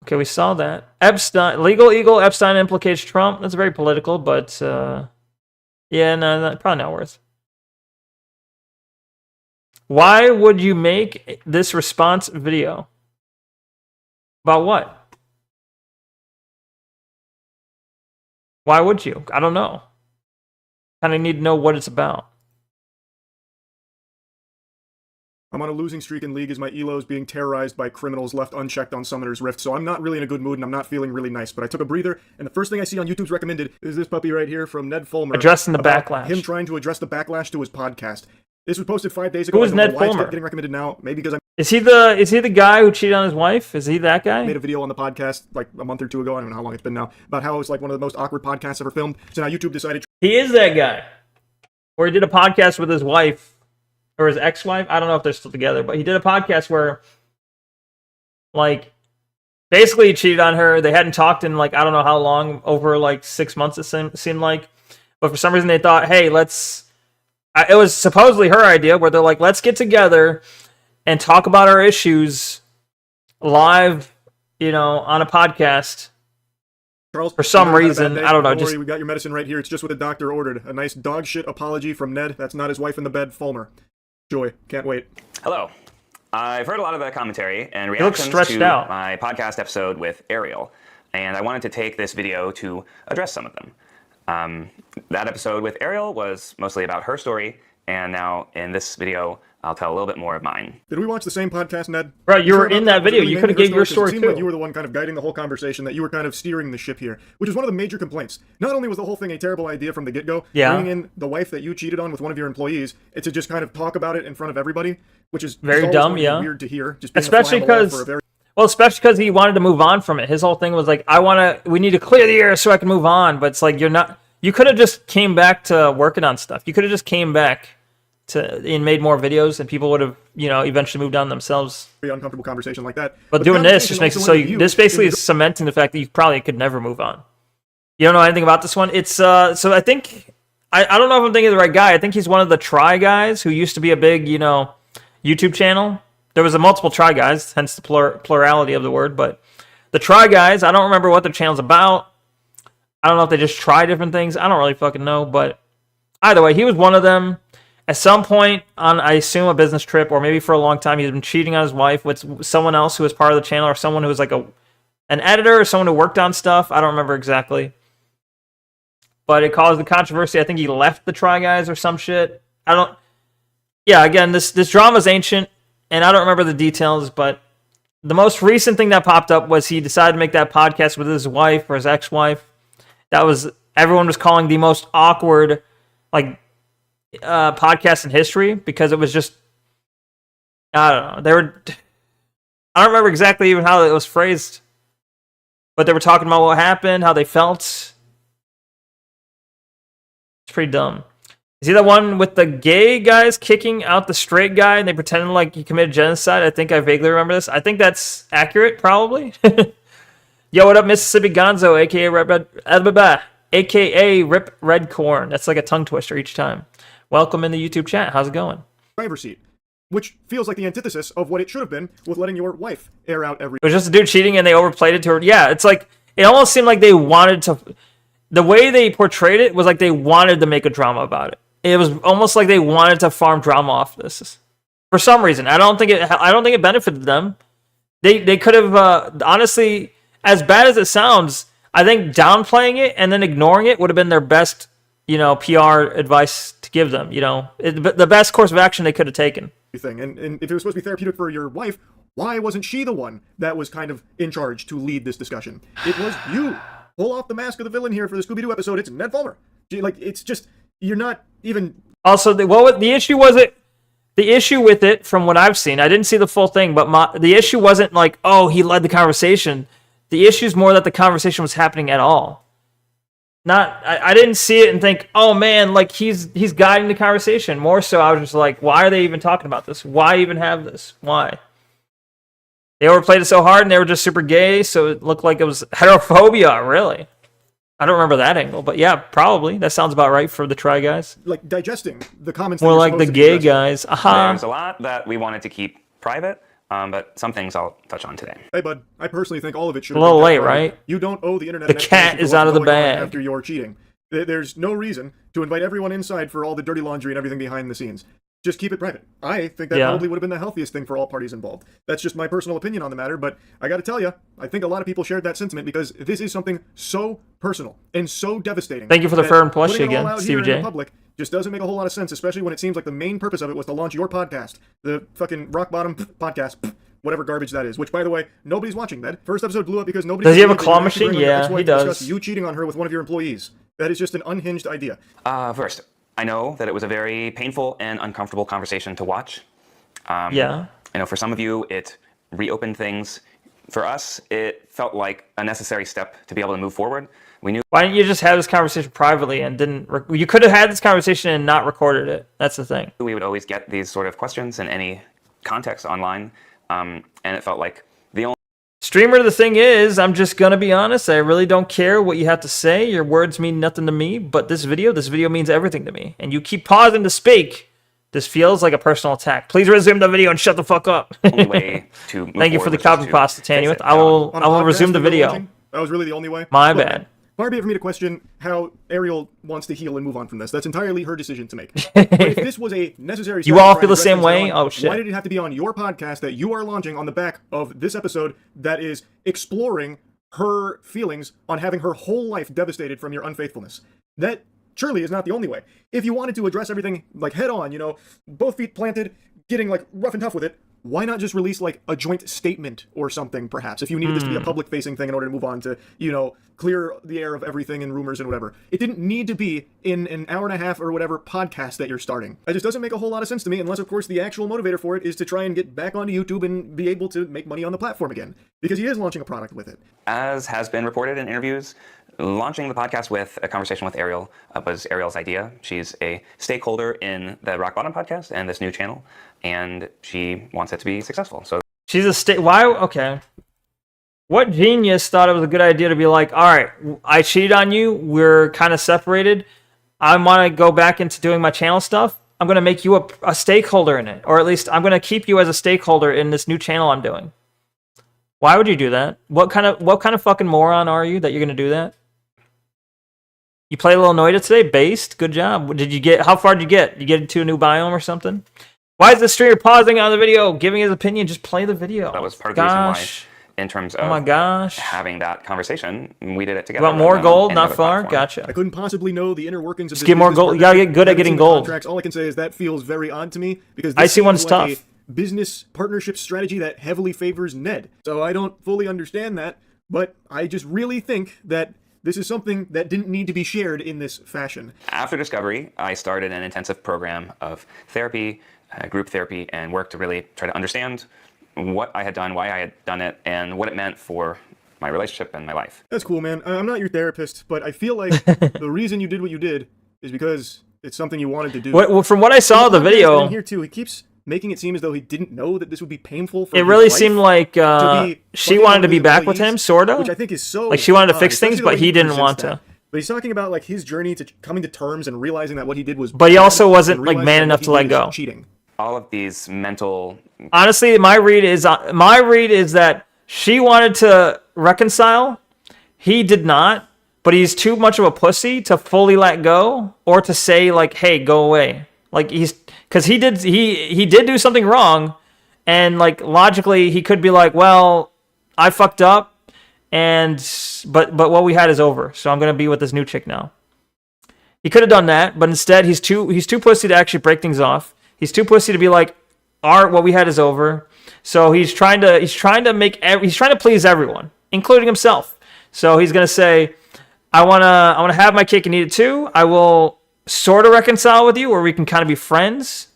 Okay, we saw that. Epstein, Legal Eagle, Epstein implicates Trump. That's very political, but yeah, no, probably not worth. Why would you make this response video? About what? Why would you? I don't know. Kind of need to know what it's about. I'm on a losing streak in League as my elo is being terrorized by criminals left unchecked on Summoner's Rift, so I'm not really in a good mood and I'm not feeling really nice. But I took a breather, and the first thing I see on YouTube's recommended is this puppy right here from Ned Fulmer. Addressing the backlash. Him trying to address the backlash to his podcast. This was posted 5 days ago. Who is Ned Fulmer? It's getting recommended now, maybe because Is he the guy who cheated on his wife? Is he that guy? I made a video on the podcast like a month or two ago, I don't know how long it's been now, about how it's like one of the most awkward podcasts ever filmed. So now YouTube decided... He is that guy. Or he did a podcast with his wife. Or his ex-wife. I don't know if they're still together, but he did a podcast where, like, basically he cheated on her. They hadn't talked in, like, I don't know how long, over, like, 6 months it seemed like. But for some reason they thought, hey, let's... It was supposedly her idea, where they're like, let's get together and talk about our issues live, you know, on a podcast. Charles, for some reason, I don't know. Don't worry, we got your medicine right here. It's just what the doctor ordered. A nice dog shit apology from Ned. That's not his wife in the bed, Fulmer. Joy, can't wait. Hello. I've heard a lot of the commentary and reactions to my podcast episode with Ariel, and I wanted to take this video to address some of them. That episode with Ariel was mostly about her story, and now in this video, I'll tell a little bit more of mine. Did we watch the same podcast, Ned? Bro, you were in that video. You could have gave your story, too. It seemed like you were the one kind of guiding the whole conversation, that you were kind of steering the ship here, which is one of the major complaints. Not only was the whole thing a terrible idea from the get-go, bringing in the wife that you cheated on with one of your employees, to just kind of talk about it in front of everybody, which is very dumb, yeah. Weird to hear. Just especially because... Well, especially because he wanted to move on from it. His whole thing was like, we need to clear the air so I can move on. But it's like, you could have just came back to working on stuff. You could have just came back and made more videos, and people would have, you know, eventually moved on themselves. Very uncomfortable conversation like that. But doing this just makes it so this basically is cementing the fact that you probably could never move on. You don't know anything about this one? It's so I think I don't know if I'm thinking of the right guy. I think he's one of the Try guys who used to be a big, you know, YouTube channel. There was a multiple Try guys, hence the plurality of the word. But the Try guys, I don't remember what their channel's about. I don't know if they just try different things. I don't really fucking know. But either way, he was one of them. At some point on, I assume, a business trip, or maybe for a long time, he's been cheating on his wife with someone else who was part of the channel, or someone who was like an editor, or someone who worked on stuff. I don't remember exactly. But it caused the controversy. I think he left the Try Guys or some shit. Yeah, again, this drama's ancient, and I don't remember the details, but the most recent thing that popped up was he decided to make that podcast with his wife, or his ex-wife. Everyone was calling the most awkward, like, podcast in history, because it was just, I don't know, I don't remember exactly even how it was phrased, but they were talking about what happened, how they felt. It's pretty dumb. Is he the one with the gay guys kicking out the straight guy and they pretended like he committed genocide? I think I vaguely remember this. I think that's accurate, probably. Yo, what up, Mississippi Gonzo, aka Rip Red Corn. That's like a tongue twister each time. Welcome in the YouTube chat. How's it going? Driver's seat, which feels like the antithesis of what it should have been with letting your wife air out every... It was just a dude cheating and they overplayed it to her. Yeah, it's like, it almost seemed like they wanted to... The way they portrayed it was like they wanted to make a drama about it. It was almost like they wanted to farm drama off this. For some reason. I don't think it benefited them. They could have, honestly, as bad as it sounds, I think downplaying it and then ignoring it would have been their best, you know, PR advice to give them, you know. The best course of action they could have taken. And if it was supposed to be therapeutic for your wife, why wasn't she the one that was kind of in charge to lead this discussion? It was you. Pull off the mask of the villain here for the Scooby-Doo episode. It's Ned Fulmer. Like, it's just, you're not even... Also, the issue was it... The issue with it, from what I've seen, I didn't see the full thing, but the issue wasn't like, oh, he led the conversation. The issue is more that the conversation was happening at all. I didn't see it and think, oh man, like he's guiding the conversation. More so, I was just like, why are they even talking about this? Why even have this? Why? They overplayed it so hard, and they were just super gay, so it looked like it was heterophobia. Really, I don't remember that angle, but yeah, probably that sounds about right for the Try Guys. Like digesting the comments. More like the gay guys. There's a lot that we wanted to keep private. But some things I'll touch on today. Hey, bud. I personally think all of it should. A little late, right? You don't owe the internet. The cat is out of the bag after you're cheating. There's no reason to invite everyone inside for all the dirty laundry and everything behind the scenes. Just keep it private. I think that probably would have been the healthiest thing for all parties involved. That's just my personal opinion on the matter, but I got to tell you, I think a lot of people shared that sentiment because this is something so personal and so devastating. Thank you for the fur and plushie again, CBJ. Public just doesn't make a whole lot of sense, especially when it seems like the main purpose of it was to launch your podcast, the fucking rock bottom podcast. Whatever garbage that is, which, by the way, nobody's watching that. First episode blew up because nobody... Does he have a claw machine? Yeah, he does. You cheating on her with one of your employees. That is just an unhinged idea. First, I know that it was a very painful and uncomfortable conversation to watch. Yeah. I know for some of you, it reopened things. For us, it felt like a necessary step to be able to move forward. We knew... Why didn't you just have this conversation privately and didn't... You could have had this conversation and not recorded it. That's the thing. We would always get these sort of questions in any context online. And it felt like the only... Streamer, the thing is, I'm just going to be honest. I really don't care what you have to say. Your words mean nothing to me. But this video means everything to me. And you keep pausing to speak. This feels like a personal attack. Please resume the video and shut the fuck up. Only way to move Thank you for the copy pasta, Tanuith. I On a will podcast resume the that you're video. watching, that was really the only way? My Look, bad. Far be it for me to question how Ariel wants to heal and move on from this. That's entirely her decision to make. But if this was a necessary step You all to feel the address same this way? head-on, Oh, shit. Why did it have to be on your podcast that you are launching on the back of this episode that is exploring her feelings on having her whole life devastated from your unfaithfulness? That surely is not the only way. If you wanted to address everything like head on, both feet planted, getting like rough and tough with it, why not just release like a joint statement or something, perhaps, if you needed this to be a public-facing thing in order to move on to, clear the air of everything and rumors and whatever. It didn't need to be in an hour and a half or whatever podcast that you're starting. It just doesn't make a whole lot of sense to me, unless, of course, the actual motivator for it is to try and get back onto YouTube and be able to make money on the platform again, because he is launching a product with it. As has been reported in interviews, launching the podcast with a conversation with Ariel was Ariel's idea. She's a stakeholder in the Rock Bottom podcast and this new channel, and she wants it to be successful. So she's a why? Okay. What genius thought it was a good idea to be like, all right, I cheated on you. We're kind of separated. I want to go back into doing my channel stuff. I'm going to make you a stakeholder in it, or at least I'm going to keep you as a stakeholder in this new channel I'm doing. Why would you do that? What kind of fucking moron are you that you're going to do that? You played a little Noida today? Based? Good job. How far did you get? You get into a new biome or something? Why is the streamer pausing on the video, giving his opinion? Just play the video. That was part of the reason why, in terms of having that conversation, we did it together. You want more gold? Not far? Platform. Gotcha. I couldn't possibly know the inner workings of this. Just get more gold. You gotta get good at getting gold. Contracts. All I can say is that feels very odd to me, because I see one's tough. Business partnership strategy that heavily favors Ned. So I don't fully understand that, but I just really think that this is something that didn't need to be shared in this fashion. After Discovery, I started an intensive program of therapy, group therapy, and work to really try to understand what I had done, why I had done it, and what it meant for my relationship and my life. That's cool, man. I'm not your therapist, but I feel like the reason you did what you did is because it's something you wanted to do. Well, from what I saw of the video, in here too, he keeps making it seem as though he didn't know that this would be painful for it really seemed like she wanted to be back with him, sort of. Which I think is so like she wanted to fix things, but he didn't want to. But he's talking about like his journey to coming to terms and realizing that what he did was But he also wasn't like man enough to let go. Cheating. All of these mental... Honestly, my read is that she wanted to reconcile. He did not, but he's too much of a pussy to fully let go or to say like, "Hey, go away." Like because he did do something wrong, and like logically he could be like, "Well, I fucked up, but what we had is over, so I'm gonna be with this new chick now." He could have done that, but instead he's too pussy to actually break things off. He's too pussy to be like, what we had is over. So he's trying to please everyone, including himself. So he's gonna say, I wanna have my cake and eat it too. I will sort of reconcile with you, or we can kind of be friends.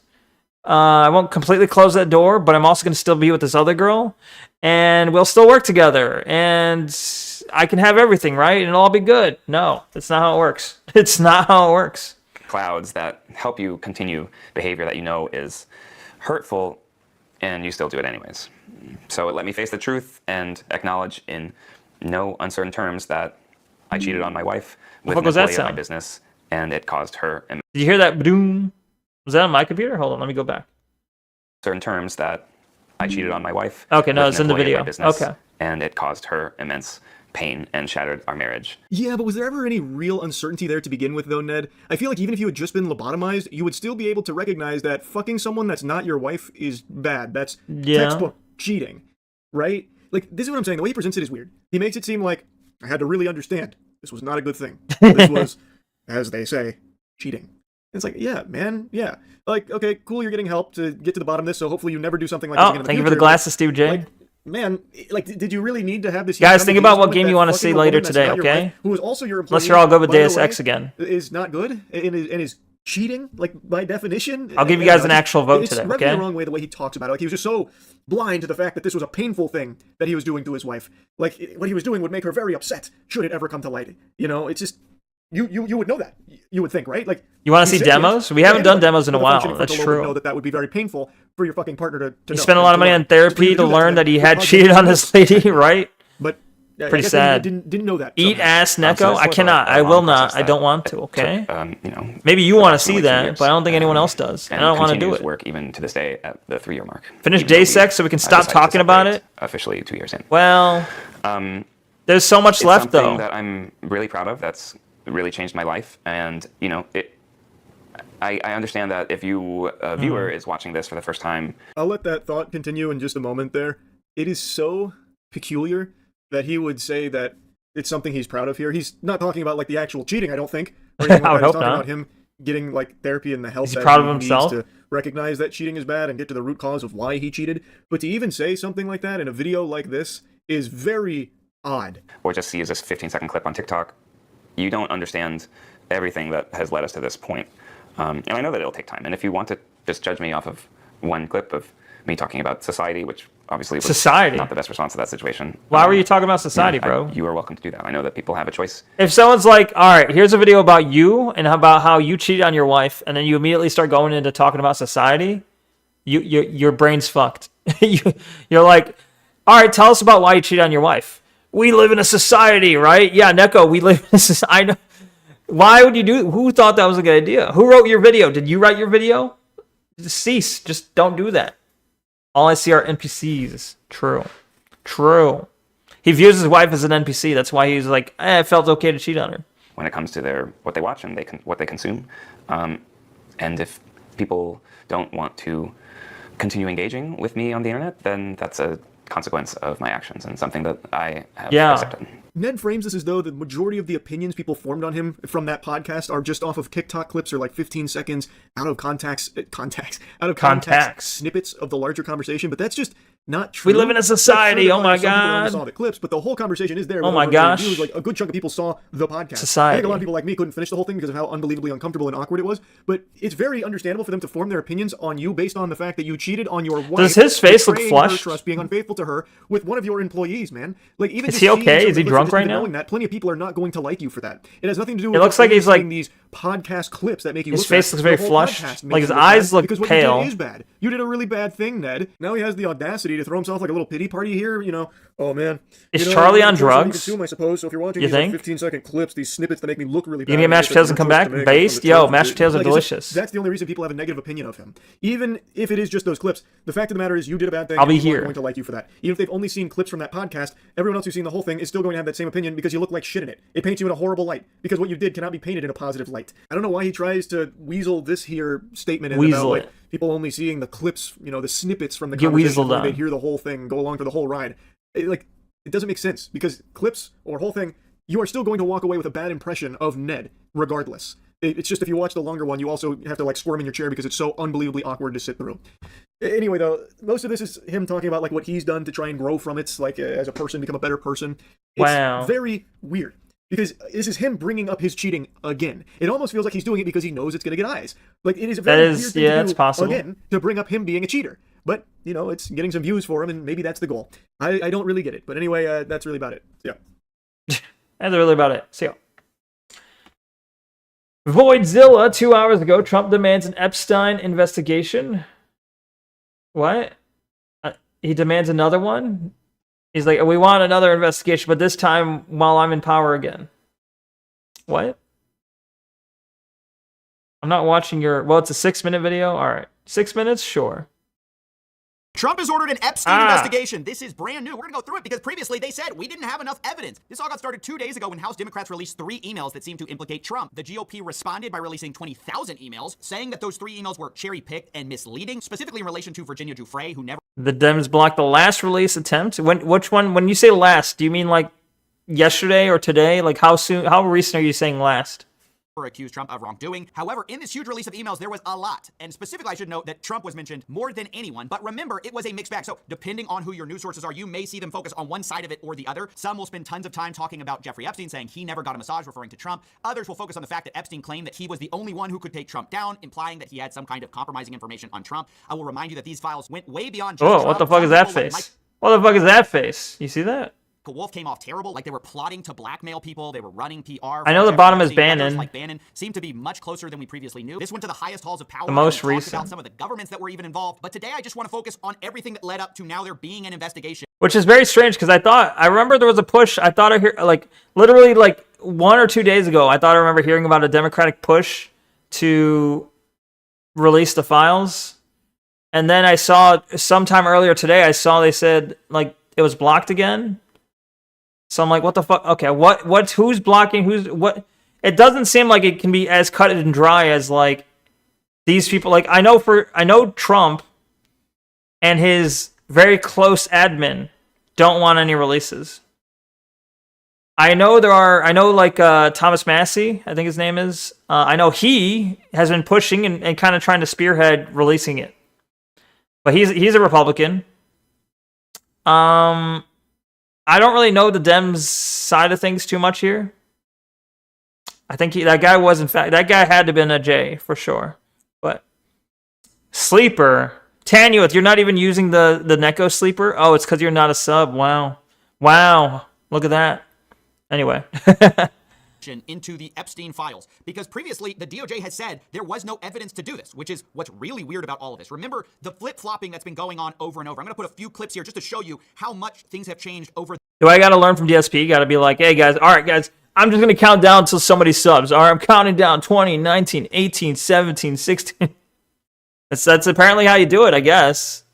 I won't completely close that door, but I'm also gonna still be with this other girl, and we'll still work together. And I can have everything, right? And it'll all be good. No, that's not how it works. It's not how it works. Clouds that help you continue behavior that you know is hurtful, and you still do it anyways. So it let me face the truth and acknowledge in no uncertain terms that I cheated on my wife with an employee of my business, and it caused her. Did you hear that? Boom. Was that on my computer? Hold on, let me go back. Certain terms that I cheated on my wife. Okay, no, it's in the video. Okay. And it caused her immense pain and shattered our marriage. Yeah, but was there ever any real uncertainty there to begin with, though, Ned? I feel like even if you had just been lobotomized, you would still be able to recognize that fucking someone that's not your wife is bad. That's textbook cheating, right? Like, this is what I'm saying. The way he presents it is weird. He makes it seem like I had to really understand this was not a good thing. This was, as they say, cheating. It's like, yeah, man, yeah. Like, okay, cool, you're getting help to get to the bottom of this, so hopefully you never do something like this again in the thank future. you for the glasses, Steve J. Like, man, like, did you really need to have this? Guys, think about what game you want to see later today, okay? Wife, who is also your employee, unless you're all good with Deus Ex again. Is not good and is cheating, like, by definition. I'll give you guys an actual vote today, okay? It's rubbing the wrong way the way he talks about it. Like, he was just so blind to the fact that this was a painful thing that he was doing to his wife. Like, what he was doing would make her very upset should it ever come to light. You know, it's just... You would know that. You would think, right? Like, you want to see demos? We haven't done demos in a while. That's true. Know that would be very painful for your fucking partner to you spent a lot of money on therapy to learn that he had cheated on his lady, right? But pretty sad. Didn't know that. Eat ass, Neko. I cannot. I will not. I don't want to. Okay. Maybe you want to see that, but I don't think anyone else does. And I don't want to do it. Work even to this day at the 3-year mark. Finish Deus Ex so we can stop talking about it. Officially 2 years in. Well, there's so much left though. Something that I'm really proud of. That's really changed my life, and you know it. I understand that if you, a viewer, is watching this for the first time. I'll let that thought continue in just a moment there. It is so peculiar that he would say that it's something he's proud of here. He's not talking about like the actual cheating, I don't think. Or anything like that. He's talking about him getting like therapy and the help that proud of he himself needs to recognize that cheating is bad and get to the root cause of why he cheated. But to even say something like that in a video like this is very odd. Or just see this 15-second clip on TikTok. You don't understand everything that has led us to this point. And I know that it'll take time. And if you want to just judge me off of one clip of me talking about society, which obviously was not the best response to that situation. Why were you talking about society, bro? You are welcome to do that. I know that people have a choice. If someone's like, all right, here's a video about you and about how you cheated on your wife, and then you immediately start going into talking about society, your brain's fucked. You're like, all right, tell us about why you cheated on your wife. We live in a society, right? Yeah, Neko, we live in a society. I know. Why would you do? Who thought that was a good idea? Who wrote your video? Did you write your video? Just cease. Just don't do that. All I see are NPCs. True. He views his wife as an NPC. That's why he's like, it felt okay to cheat on her. When it comes to what they watch and what they consume, and if people don't want to continue engaging with me on the internet, then that's a consequence of my actions and something that I have accepted. Ned frames this as though the majority of the opinions people formed on him from that podcast are just off of TikTok clips or like 15 seconds out of context snippets of the larger conversation, but that's just not true. We live in a society. Oh my god! Saw the clips, but the whole conversation is there. Oh my gosh! Views, like a good chunk of people saw the podcast. Society. I think a lot of people like me couldn't finish the whole thing because of how unbelievably uncomfortable and awkward it was. But it's very understandable for them to form their opinions on you based on the fact that you cheated on your wife. Does his face look flushed? Trust, being unfaithful to her with one of your employees, man. Like even is he okay? Is he drunk right now? Knowing that, plenty of people are not going to like you for that. It has nothing to do with. It looks like he's like these podcast clips that make you. His face looks very flushed. Like his eyes look because pale. What you did is bad. You did a really bad thing, Ned. Now he has the audacity to throw himself like a little pity party here. You know, oh man. Is Charlie on drugs? Consume, I suppose. So if you're watching these 15-second clips, these snippets that make me look really bad. You get mashed potatoes and come back? Based? Yo, mashed potatoes are delicious. That's the only reason people have a negative opinion of him. Even if it is just those clips, the fact of the matter is you did a bad thing. I'll be here. People are going to like you for that. Even if they've only seen clips from that podcast, everyone else who's seen the whole thing is still going to have that same opinion because you look like shit in it. It paints you in a horrible light because what you did cannot be painted in a positive light. I don't know why he tries to weasel this here statement in about like people only seeing the clips, you know, the snippets from the conversation where they hear the whole thing, go along for the whole ride. It doesn't make sense because clips or whole thing, you are still going to walk away with a bad impression of Ned regardless. It's just if you watch the longer one, you also have to like squirm in your chair because it's so unbelievably awkward to sit through. Anyway, though, most of this is him talking about like what he's done to try and grow from it, like as a person, become a better person. It's very weird. Because this is him bringing up his cheating again. It almost feels like he's doing it because he knows it's going to get eyes. Like, it is a very weird thing to do, it's possible. Again, to bring up him being a cheater. But, you know, it's getting some views for him, and maybe that's the goal. I don't really get it. But anyway, that's really about it. Yeah. That's really about it. See ya. Voidzilla, 2 hours ago, Trump demands an Epstein investigation. What? He demands another one? He's like, we want another investigation, but this time while I'm in power again. What? I'm not watching your... Well, it's a 6-minute video? Alright. 6 minutes? Sure. Trump has ordered an Epstein investigation. This is brand new. We're going to go through it because previously they said we didn't have enough evidence. This all got started 2 days ago when House Democrats released 3 emails that seemed to implicate Trump. The GOP responded by releasing 20,000 emails, saying that those 3 emails were cherry-picked and misleading, specifically in relation to Virginia Giuffre, who never... The Dems blocked the last release attempt? Which one? When you say last, do you mean like yesterday or today? Like how soon? How recent are you saying last? Accused Trump of wrongdoing. However, in this huge release of emails, there was a lot. And specifically, I should note that Trump was mentioned more than anyone. But remember, it was a mixed bag. So depending on who your news sources are, you may see them focus on one side of it or the other. Some will spend tons of time talking about Jeffrey Epstein, saying he never got a massage, referring to Trump. Others will focus on the fact that Epstein claimed that he was the only one who could take Trump down, implying that he had some kind of compromising information on Trump. I will remind you that these files went way beyond just Trump. What the fuck is that face? What the fuck is that face? You see that? Wolf came off terrible, like they were plotting to blackmail people, they were running PR. I know the bottom is Bannon. Like Bannon seemed to be much closer than we previously knew. This went to the highest halls of power. The most recent. About some of the governments that were even involved. But today I just want to focus on everything that led up to now there being an investigation. Which is very strange because I remember there was a push. I thought I heard like literally like 1 or 2 days ago. I thought I remember hearing about a Democratic push to release the files, and then I saw sometime earlier today. I saw they said like it was blocked again. So I'm like, what the fuck? Okay, who's blocking? Who's what? It doesn't seem like it can be as cut and dry as like these people. Like I know Trump and his very close admin don't want any releases. I know like Thomas Massey, I think his name is. I know he has been pushing and kind of trying to spearhead releasing it. But he's a Republican. I don't really know the Dems side of things too much here. I think that guy had to have been a J for sure. But sleeper, Tanuith, you're not even using the Neko sleeper. Oh, it's because you're not a sub. Wow, look at that. Anyway. Into the Epstein files, because previously the DOJ had said there was no evidence to do this, which is what's really weird about all of this. Remember the flip-flopping that's been going on over and over. I'm going to put a few clips here just to show you how much things have changed over. Do I got to learn from DSP? Got to be like, hey guys, all right guys, I'm just going to count down until somebody subs. All right, I'm counting down 20, 19, 18, 17, 16. That's apparently how you do it, I guess.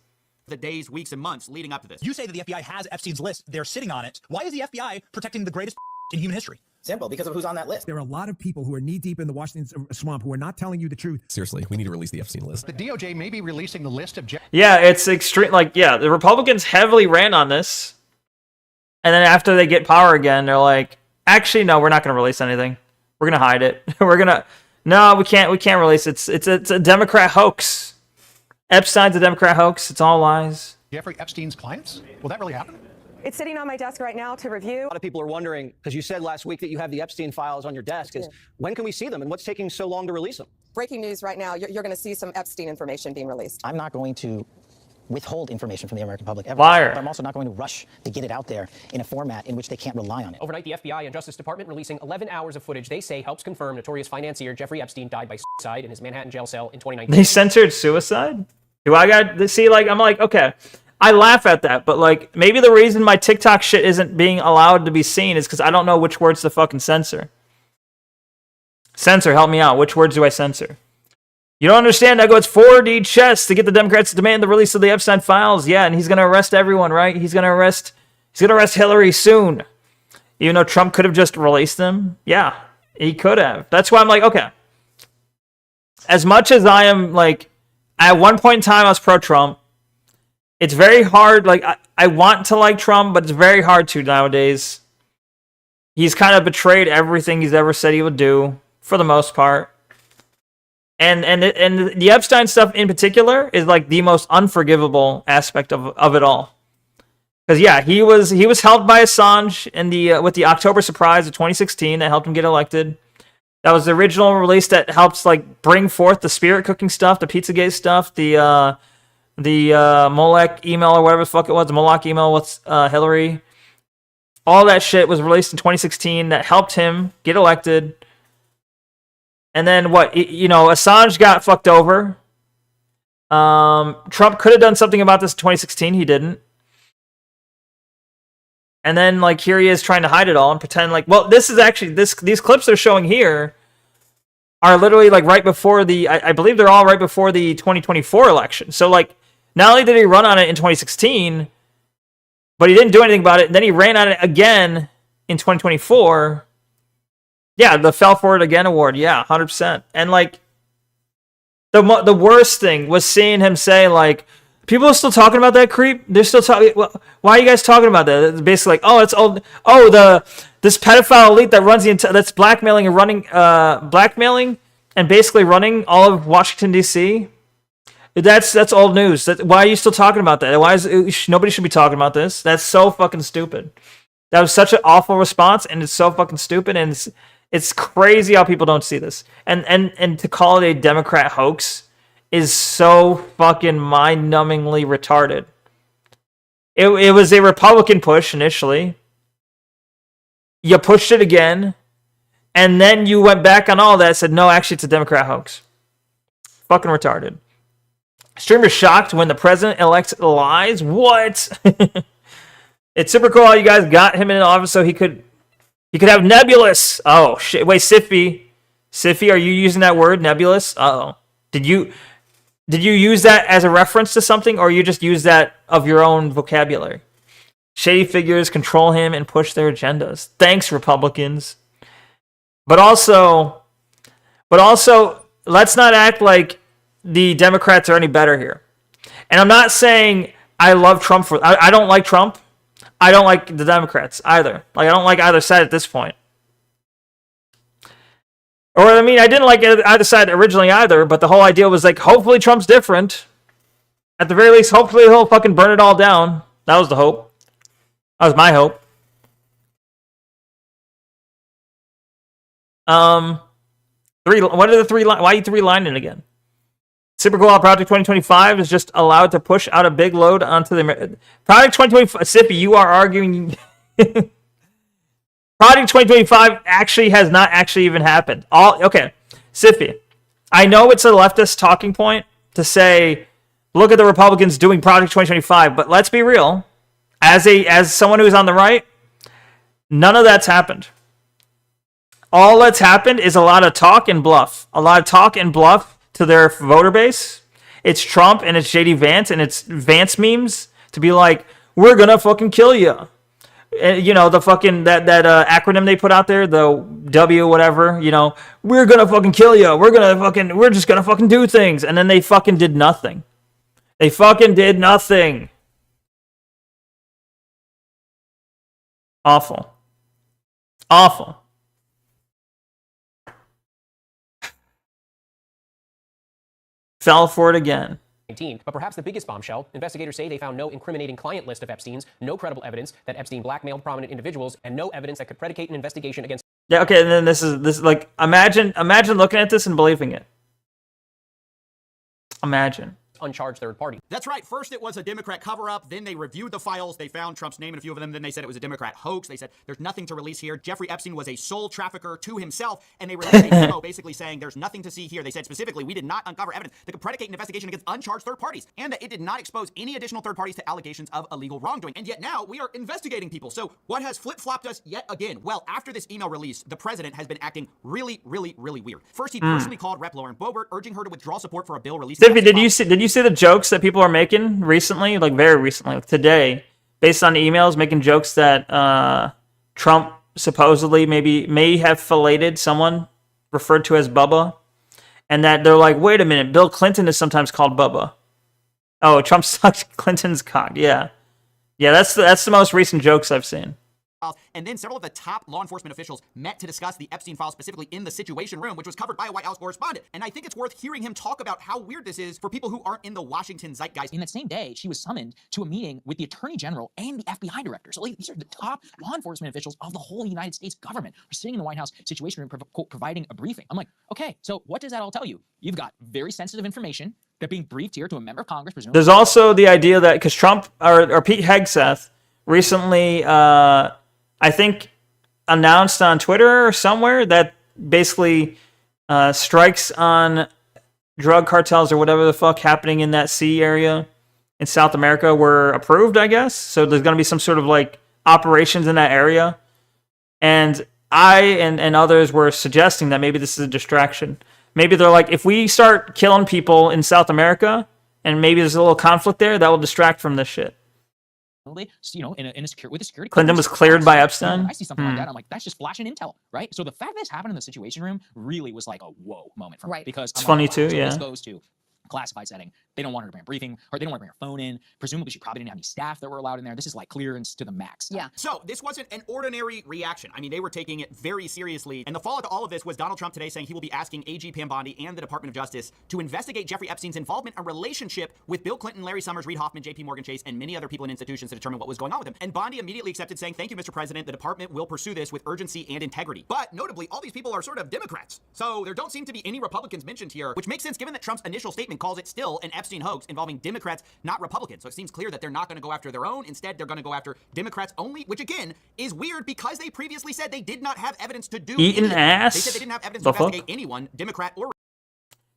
The days, weeks, and months leading up to this. You say that the FBI has Epstein's list. They're sitting on it. Why is the FBI protecting the greatest in human history? Simple, because of who's on that list. There are a lot of people who are knee-deep in the Washington swamp who are not telling you the truth. Seriously, we need to release the Epstein list. The DOJ may be releasing the list of... Yeah, it's extreme. Like, yeah, the Republicans heavily ran on this. And then after they get power again, they're like, actually, no, we're not going to release anything. We're going to hide it. No, we can't release it. It's a Democrat hoax. Epstein's a Democrat hoax. It's all lies. Jeffrey Epstein's clients? Will that really happen? It's sitting on my desk right now to review. A lot of people are wondering, because you said last week that you have the Epstein files on your desk, is when can we see them and what's taking so long to release them? Breaking news right now, you're going to see some Epstein information being released. I'm not going to withhold information from the American public ever. Liar. But I'm also not going to rush to get it out there in a format in which they can't rely on it. Overnight, the FBI and Justice Department releasing 11 hours of footage they say helps confirm notorious financier Jeffrey Epstein died by suicide in his Manhattan jail cell in 2019. They censored suicide? Do I got to see, like, I'm like, okay. I laugh at that, but like maybe the reason my TikTok shit isn't being allowed to be seen is because I don't know which words to fucking censor. Censor, help me out. Which words do I censor? You don't understand? I go, it's 4D chess to get the Democrats to demand the release of the Epstein files. Yeah, and he's gonna arrest everyone, right? He's gonna arrest Hillary soon. Even though Trump could have just released them. Yeah, he could have. That's why I'm like, okay. As much as I am like, at one point in time I was pro-Trump. It's very hard, like, I want to like Trump, but it's very hard to nowadays. He's kind of betrayed everything he's ever said he would do, for the most part. And the Epstein stuff in particular is, like, the most unforgivable aspect of it all. Because, yeah, he was helped by Assange in with the October surprise of 2016 that helped him get elected. That was the original release that helps, like, bring forth the spirit cooking stuff, the Pizzagate stuff, the Molech email or whatever the fuck it was, the Moloch email with Hillary. All that shit was released in 2016 that helped him get elected. And then what? You know, Assange got fucked over. Trump could have done something about this in 2016. He didn't. And then, like, here he is trying to hide it all and pretend like, well, this is actually, these clips they're showing here are literally, like, right before the, I believe they're all right before the 2024 election. So, like, not only did he run on it in 2016, but he didn't do anything about it. And then he ran on it again in 2024. Yeah, the Fell For It Again award. Yeah, 100%. And, like, the worst thing was seeing him say, like, people are still talking about that creep. They're still talking. Well, why are you guys talking about that? It's basically like, oh, it's old. Oh, this pedophile elite that runs that's blackmailing and running, blackmailing and basically running all of Washington D.C. That's old news. Why are you still talking about that? Why nobody should be talking about this? That's so fucking stupid. That was such an awful response, and it's so fucking stupid, and it's crazy how people don't see this. And to call it a Democrat hoax is so fucking mind-numbingly retarded. It was a Republican push initially. You pushed it again, and then you went back on all that and said, no, actually, it's a Democrat hoax. Fucking retarded. Streamer shocked when the president-elect lies. What? It's super cool how you guys got him in office so he could have nebulous. Oh, shit. Wait, Siffy, are you using that word, nebulous? Uh-oh. Did you use that as a reference to something, or you just use that of your own vocabulary? Shady figures control him and push their agendas. Thanks, Republicans. But also, let's not act like the Democrats are any better here. And I'm not saying I love Trump I don't like Trump. I don't like the Democrats either. Like, I don't like either side at this point. Or, I mean, I didn't like either side originally either, but the whole idea was like, hopefully Trump's different. At the very least, hopefully he'll fucking burn it all down. That was the hope. That was my hope. What are the three? Why are you three-lining again? Super cool how Project 2025 is just allowed to push out a big load onto the Project 2025. Sippy, you are arguing. Project 2025 actually has not actually even happened. Okay, Siffy, I know it's a leftist talking point to say, look at the Republicans doing Project 2025, but let's be real. As someone who's on the right, none of that's happened. All that's happened is a lot of talk and bluff. A lot of talk and bluff to their voter base. It's Trump and it's JD Vance and it's Vance memes to be like, we're gonna fucking kill you. You know, the fucking that acronym they put out there, the W whatever, you know, we're gonna fucking kill you. We're just gonna fucking do things. And then they fucking did nothing. They fucking did nothing. Awful. Awful. Fell for it again. But perhaps the biggest bombshell, investigators say they found no incriminating client list of Epstein's, no credible evidence that Epstein blackmailed prominent individuals, and no evidence that could predicate an investigation against... Yeah, okay, and then this is like, imagine looking at this and believing it. Imagine. Uncharged third party. That's right. First, it was a Democrat cover-up. Then they reviewed the files. They found Trump's name in a few of them. Then they said it was a Democrat hoax. They said there's nothing to release here. Jeffrey Epstein was a sole trafficker to himself, and they released a memo basically saying there's nothing to see here. They said specifically, we did not uncover evidence that could predicate an investigation against uncharged third parties, and that it did not expose any additional third parties to allegations of illegal wrongdoing. And yet now we are investigating people. So what has flip-flopped us yet again? Well, after this email release, the president has been acting really, really, really weird. First, he personally called Rep. Lauren Boebert, urging her to withdraw support for a bill released. Stevie, did you see the jokes that people are making recently, like very recently, like today, based on emails, making jokes that Trump supposedly may have filleted someone referred to as Bubba, and that they're like, wait a minute, Bill Clinton is sometimes called Bubba. Oh, Trump sucked Clinton's cock. Yeah, that's the most recent jokes I've seen. And then several of the top law enforcement officials met to discuss the Epstein files specifically in the Situation Room, which was covered by a White House correspondent. And I think it's worth hearing him talk about how weird this is for people who aren't in the Washington zeitgeist. In that same day, she was summoned to a meeting with the Attorney General and the FBI Director. So these are the top law enforcement officials of the whole United States government are sitting in the White House Situation Room providing a briefing. I'm like, okay, so what does that all tell you? You've got very sensitive information that being briefed here to a member of Congress. Presumably. There's also the idea that because Trump or Pete Hegseth recently I think, announced on Twitter or somewhere that basically strikes on drug cartels or whatever the fuck happening in that sea area in South America were approved, I guess. So there's going to be some sort of like operations in that area. And I and others were suggesting that maybe this is a distraction. Maybe they're like, if we start killing people in South America and maybe there's a little conflict there, that will distract from this shit. with a security. Clinton was cleared by Epstein? I see something like that, I'm like, that's just flashing intel, right? So the fact that this happened in the Situation Room really was like a whoa moment for me. Because it's funny wow, too, so yeah. this goes to classified setting. They don't want her to bring a briefing, or they don't want to bring her phone in. Presumably, she probably didn't have any staff that were allowed in there. This is like clearance to the max. Yeah. So this wasn't an ordinary reaction. I mean, they were taking it very seriously. And the fallout to all of this was Donald Trump today saying he will be asking AG Pam Bondi and the Department of Justice to investigate Jeffrey Epstein's involvement and relationship with Bill Clinton, Larry Summers, Reid Hoffman, JP Morgan Chase, and many other people and institutions to determine what was going on with him. And Bondi immediately accepted, saying, "Thank you, Mr. President. The department will pursue this with urgency and integrity." But notably, all these people are sort of Democrats. So there don't seem to be any Republicans mentioned here, which makes sense given that Trump's initial statement calls it still an Epstein hoax involving Democrats, not Republicans. So it seems clear that they're not going to go after their own. Instead, they're going to go after Democrats only, which again is weird because they previously said they did not have evidence to do Eating anything. ass? They said they didn't have evidence The to fuck? investigate anyone, Democrat or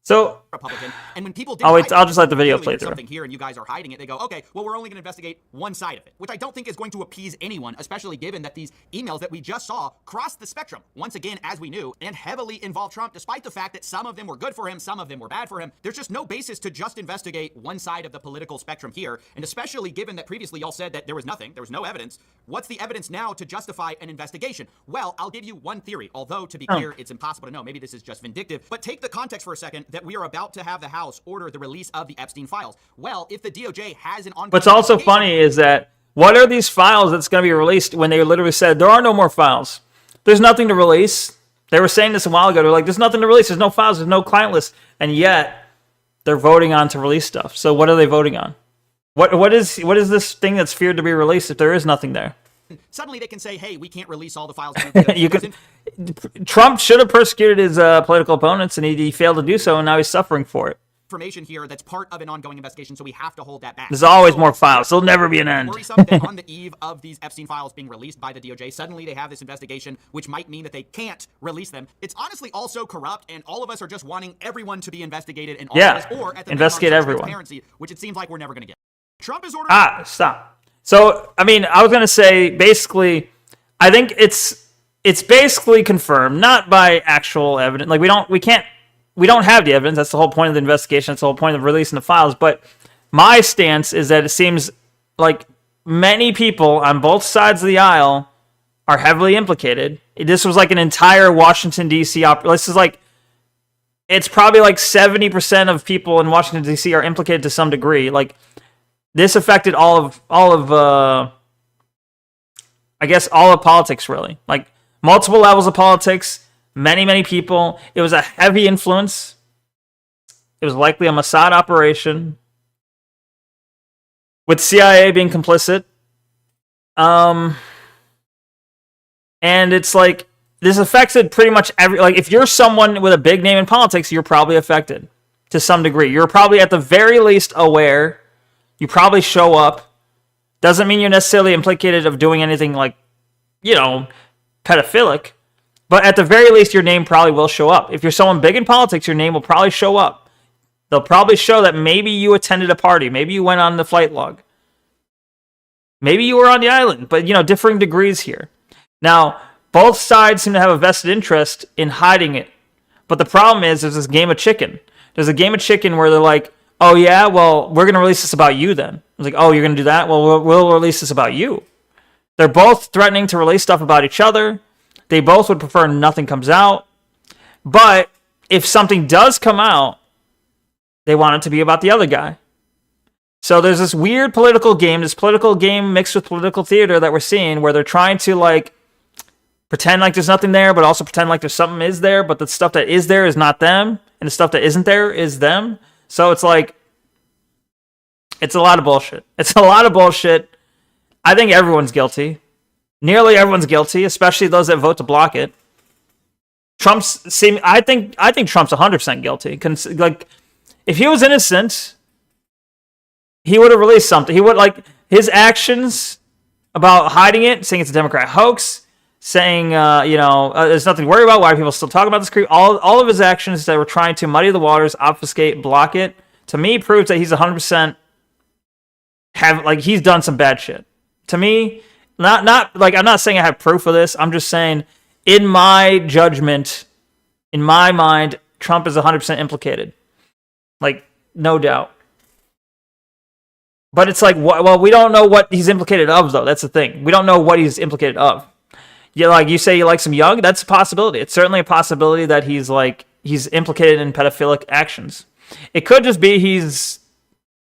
So, Republican. And when people I'll wait, hide I'll just let the video clearly play there's through. something here and you guys are hiding it, they go, okay, well, we're only going to investigate one side of it, which I don't think is going to appease anyone, especially given that these emails that we just saw crossed the spectrum, once again, as we knew, and heavily involved Trump, despite the fact that some of them were good for him, some of them were bad for him. There's just no basis to just investigate one side of the political spectrum here, and especially given that previously y'all said that there was nothing, there was no evidence. What's the evidence now to justify an investigation? Well, I'll give you one theory, although to be clear, it's impossible to know. Maybe this is just vindictive, but take the context for a second that we are about to have the House order the release of the Epstein files. Well, if the DOJ has an ongoing what's also funny is that what are these files that's going to be released when they literally said there are no more files? There's nothing to release. They were saying this a while ago. They're like, there's nothing to release. There's no files. There's no client list. And yet they're voting on to release stuff. So what are they voting on? What is this thing that's feared to be released if there is nothing there? Suddenly they can say, hey, we can't release all the files. Trump should have persecuted his political opponents, and he failed to do so, and now he's suffering for it. Information here that's part of an ongoing investigation, so we have to hold that back. There's always more files. There'll never be an end. Worrisome that on the eve of these Epstein files being released by the DOJ, suddenly they have this investigation, which might mean that they can't release them. It's honestly also corrupt, and all of us are just wanting everyone to be investigated in all of this, or at the investigate minimum, everyone. transparency, which it seems like we're never going to get. Trump is ordering. Stop. So, I mean, I was going to say, basically, I think it's basically confirmed, not by actual evidence. Like, we don't have the evidence. That's the whole point of the investigation. That's the whole point of releasing the files. But my stance is that it seems like many people on both sides of the aisle are heavily implicated. This was like an entire Washington, D.C. This is like, it's probably like 70% of people in Washington, D.C. are implicated to some degree. Like, this affected all of I guess all of politics, really. Like, multiple levels of politics, many people. It was a heavy influence. It was likely a Mossad operation, with CIA being complicit. And it's like, this affected pretty much like, if you're someone with a big name in politics, you're probably affected to some degree. You're probably at the very least aware. You probably show up. Doesn't mean you're necessarily implicated of doing anything like, pedophilic. But at the very least, your name probably will show up. If you're someone big in politics, your name will probably show up. They'll probably show that maybe you attended a party. Maybe you went on the flight log. Maybe you were on the island. But, differing degrees here. Now, both sides seem to have a vested interest in hiding it. But the problem is, there's this game of chicken. There's a game of chicken where they're like, oh, yeah, well, we're going to release this about you then. It's like, oh, you're going to do that? Well, we'll release this about you. They're both threatening to release stuff about each other. They both would prefer nothing comes out. But if something does come out, they want it to be about the other guy. So there's this weird political game mixed with political theater that we're seeing, where they're trying to, like, pretend like there's nothing there, but also pretend like there's something is there, but the stuff that is there is not them, and the stuff that isn't there is them. So it's like, it's a lot of bullshit. I think everyone's guilty. Nearly everyone's guilty, especially those that vote to block it. I think Trump's 100% guilty. Like, if he was innocent, he would have released something. He would, like, his actions about hiding it, saying it's a Democrat hoax, saying, there's nothing to worry about. Why are people still talking about this creep? All of his actions that were trying to muddy the waters, obfuscate, block it, to me proves that he's 100% he's done some bad shit. To me, not like, I'm not saying I have proof of this. I'm just saying, in my judgment, in my mind, Trump is 100% implicated. Like, no doubt. But it's like, well, we don't know what he's implicated of, though. That's the thing. We don't know what he's implicated of. Yeah, like you say, you like some young. That's a possibility. It's certainly a possibility that he's implicated in pedophilic actions. It could just be he's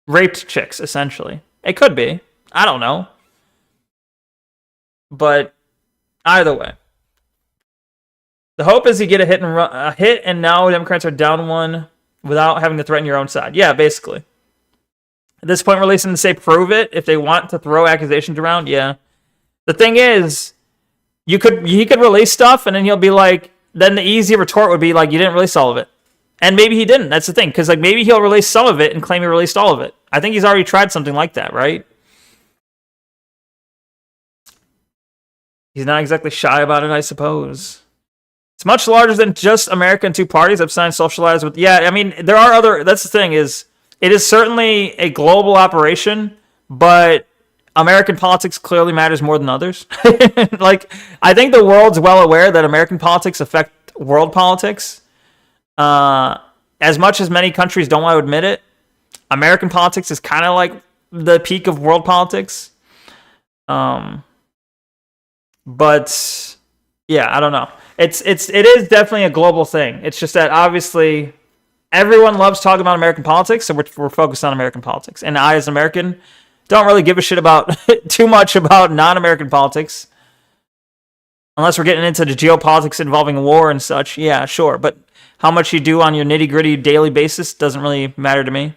raped chicks, essentially. It could be. I don't know. But either way, the hope is you get a hit, and now Democrats are down one without having to threaten your own side. Yeah, basically. At this point, releasing to say prove it if they want to throw accusations around. Yeah. The thing is, he could release stuff, and then he'll be like, then the easy retort would be like, you didn't release all of it. And maybe he didn't. That's the thing. Because like maybe he'll release some of it and claim he released all of it. I think he's already tried something like that, right? He's not exactly shy about it, I suppose. It's much larger than just America and two parties. Epstein socialized with... Yeah, I mean, there are other... That's the thing is, it is certainly a global operation, but American politics clearly matters more than others. Like, I think the world's well aware that American politics affect world politics. As much as many countries don't want to admit it, American politics is kind of like the peak of world politics. But yeah, I don't know. It is definitely a global thing. It's just that obviously everyone loves talking about American politics, so we're focused on American politics. And I, as an American, don't really give a shit about too much about non-American politics, unless we're getting into the geopolitics involving war and such. Yeah, sure, but how much you do on your nitty-gritty daily basis doesn't really matter to me.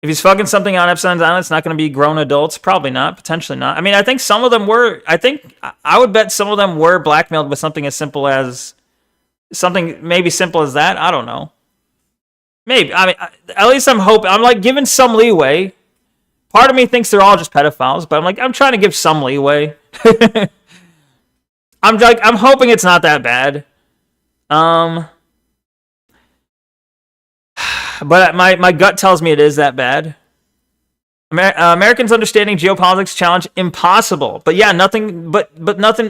If he's fucking something on Epstein's Island, it's not going to be grown adults. Probably not. Potentially not. I mean, I think some of them were. I would bet some of them were blackmailed with something as simple as something maybe simple as that. I don't know. Maybe. I mean, at least I'm hoping. I'm like giving some leeway. Part of me thinks they're all just pedophiles, but I'm trying to give some leeway. I'm hoping it's not that bad. But my gut tells me it is that bad. Americans understanding geopolitics challenge impossible. But yeah, nothing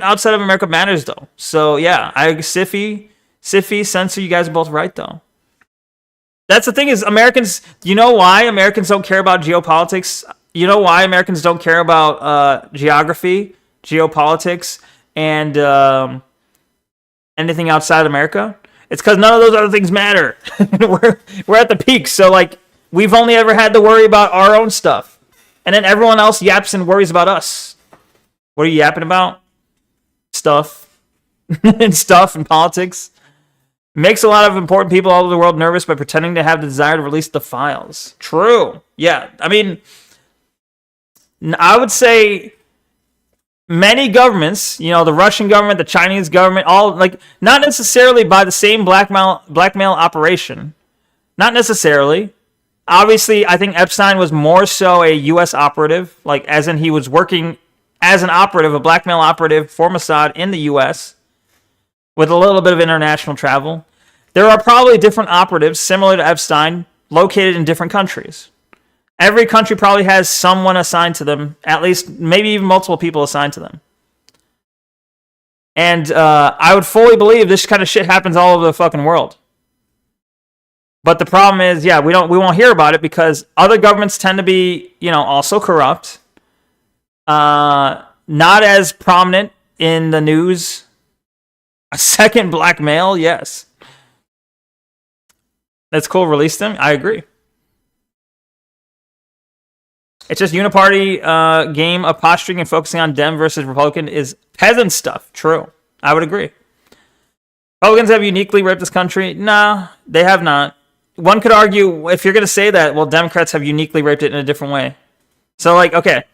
outside of America matters though. So yeah, Siffy, Censor, you guys are both right though. That's the thing is Americans, you know why Americans don't care about geopolitics? You know why Americans don't care about geography, geopolitics, and anything outside America? It's because none of those other things matter. we're at the peak, so like we've only ever had to worry about our own stuff, and then everyone else yaps and worries about us. What are you yapping about? Stuff and politics. Makes a lot of important people all over the world nervous by pretending to have the desire to release the files. True. Yeah, I mean, I would say many governments, the Russian government, the Chinese government, all like not necessarily by the same blackmail operation. Not necessarily. Obviously, I think Epstein was more so a U.S. operative, like as in he was working as an operative, a blackmail operative for Mossad in the U.S. with a little bit of international travel. There are probably different operatives similar to Epstein located in different countries. Every country probably has someone assigned to them, at least maybe even multiple people assigned to them. And I would fully believe this kind of shit happens all over the fucking world. But the problem is, yeah, we won't hear about it because other governments tend to be, also corrupt. Not as prominent in the news. A second blackmail, yes. That's cool, release them. I agree. It's just uniparty game of posturing and focusing on Dem versus Republican is peasant stuff. True. I would agree. Republicans have uniquely raped this country. Nah, they have not. One could argue, if you're going to say that, well, Democrats have uniquely raped it in a different way. So, like, okay,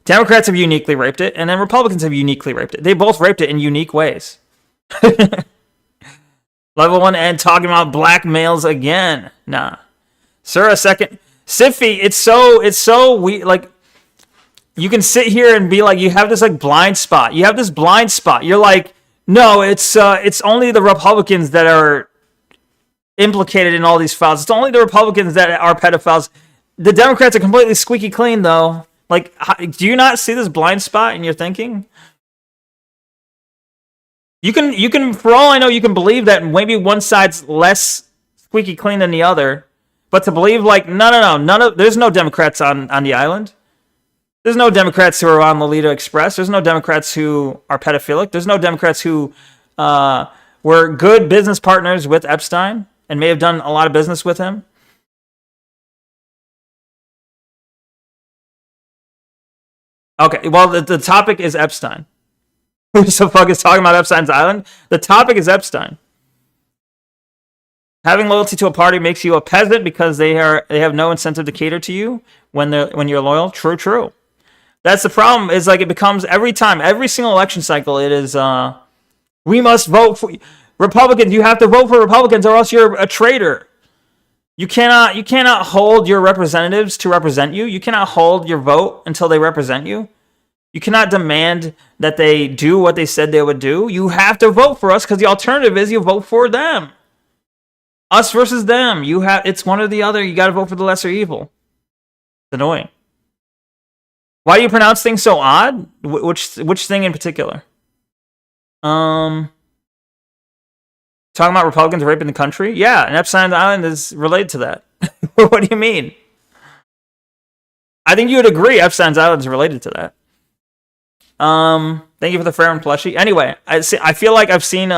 Democrats have uniquely raped it, and then Republicans have uniquely raped it. They both raped it in unique ways. Level 1 and talking about black males again. Nah. Sir, a second Siffy, it's so we like. You can sit here and be like, you have this like blind spot. You have this blind spot. You're like, no, it's only the Republicans that are implicated in all these files. It's only the Republicans that are pedophiles. The Democrats are completely squeaky clean, though. Like, do you not see this blind spot in your thinking? You can, for all I know, you can believe that maybe one side's less squeaky clean than the other, but to believe like, no, there's no Democrats on the island. There's no Democrats who are on Lolita Express. There's no Democrats who are pedophilic. There's no Democrats who were good business partners with Epstein and may have done a lot of business with him. Okay, well, the topic is Epstein. Who the fuck is talking about Epstein's Island? The topic is Epstein. Having loyalty to a party makes you a peasant because they have no incentive to cater to you when you're loyal. True. That's the problem. Is like it becomes every single election cycle. It is we must vote for Republicans. You have to vote for Republicans or else you're a traitor. You cannot hold your representatives to represent you. You cannot hold your vote until they represent you. You cannot demand that they do what they said they would do. You have to vote for us because the alternative is you vote for them. Us versus them. It's one or the other. You got to vote for the lesser evil. It's annoying. Why do you pronounce things so odd? Which thing in particular? Talking about Republicans raping the country? Yeah, and Epstein Island is related to that. What do you mean? I think you would agree Epstein's Island is related to that. Thank you for the Farron plushie. Anyway, I feel like I've seen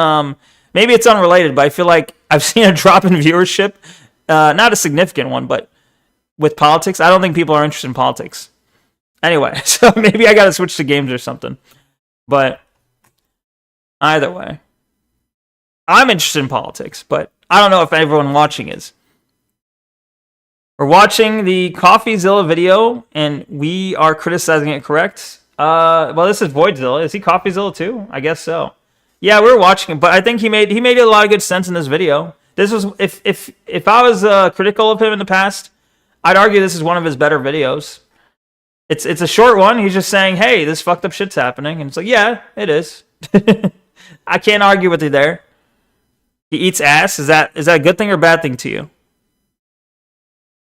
maybe it's unrelated, but I feel like I've seen a drop in viewership. Not a significant one, but with politics. I don't think people are interested in politics. Anyway, so maybe I gotta switch to games or something. But either way, I'm interested in politics, but I don't know if everyone watching is. We're watching the CoffeeZilla video, and we are criticizing it, correct? Well, this is Voidzilla. Is he CoffeeZilla too? I guess so. Yeah, we were watching it, but I think he made a lot of good sense in this video. This was if I was critical of him in the past, I'd argue this is one of his better videos. It's a short one. He's just saying, "Hey, this fucked up shit's happening," and it's like, yeah, it is. I can't argue with you there. He eats ass. Is that a good thing or bad thing to you?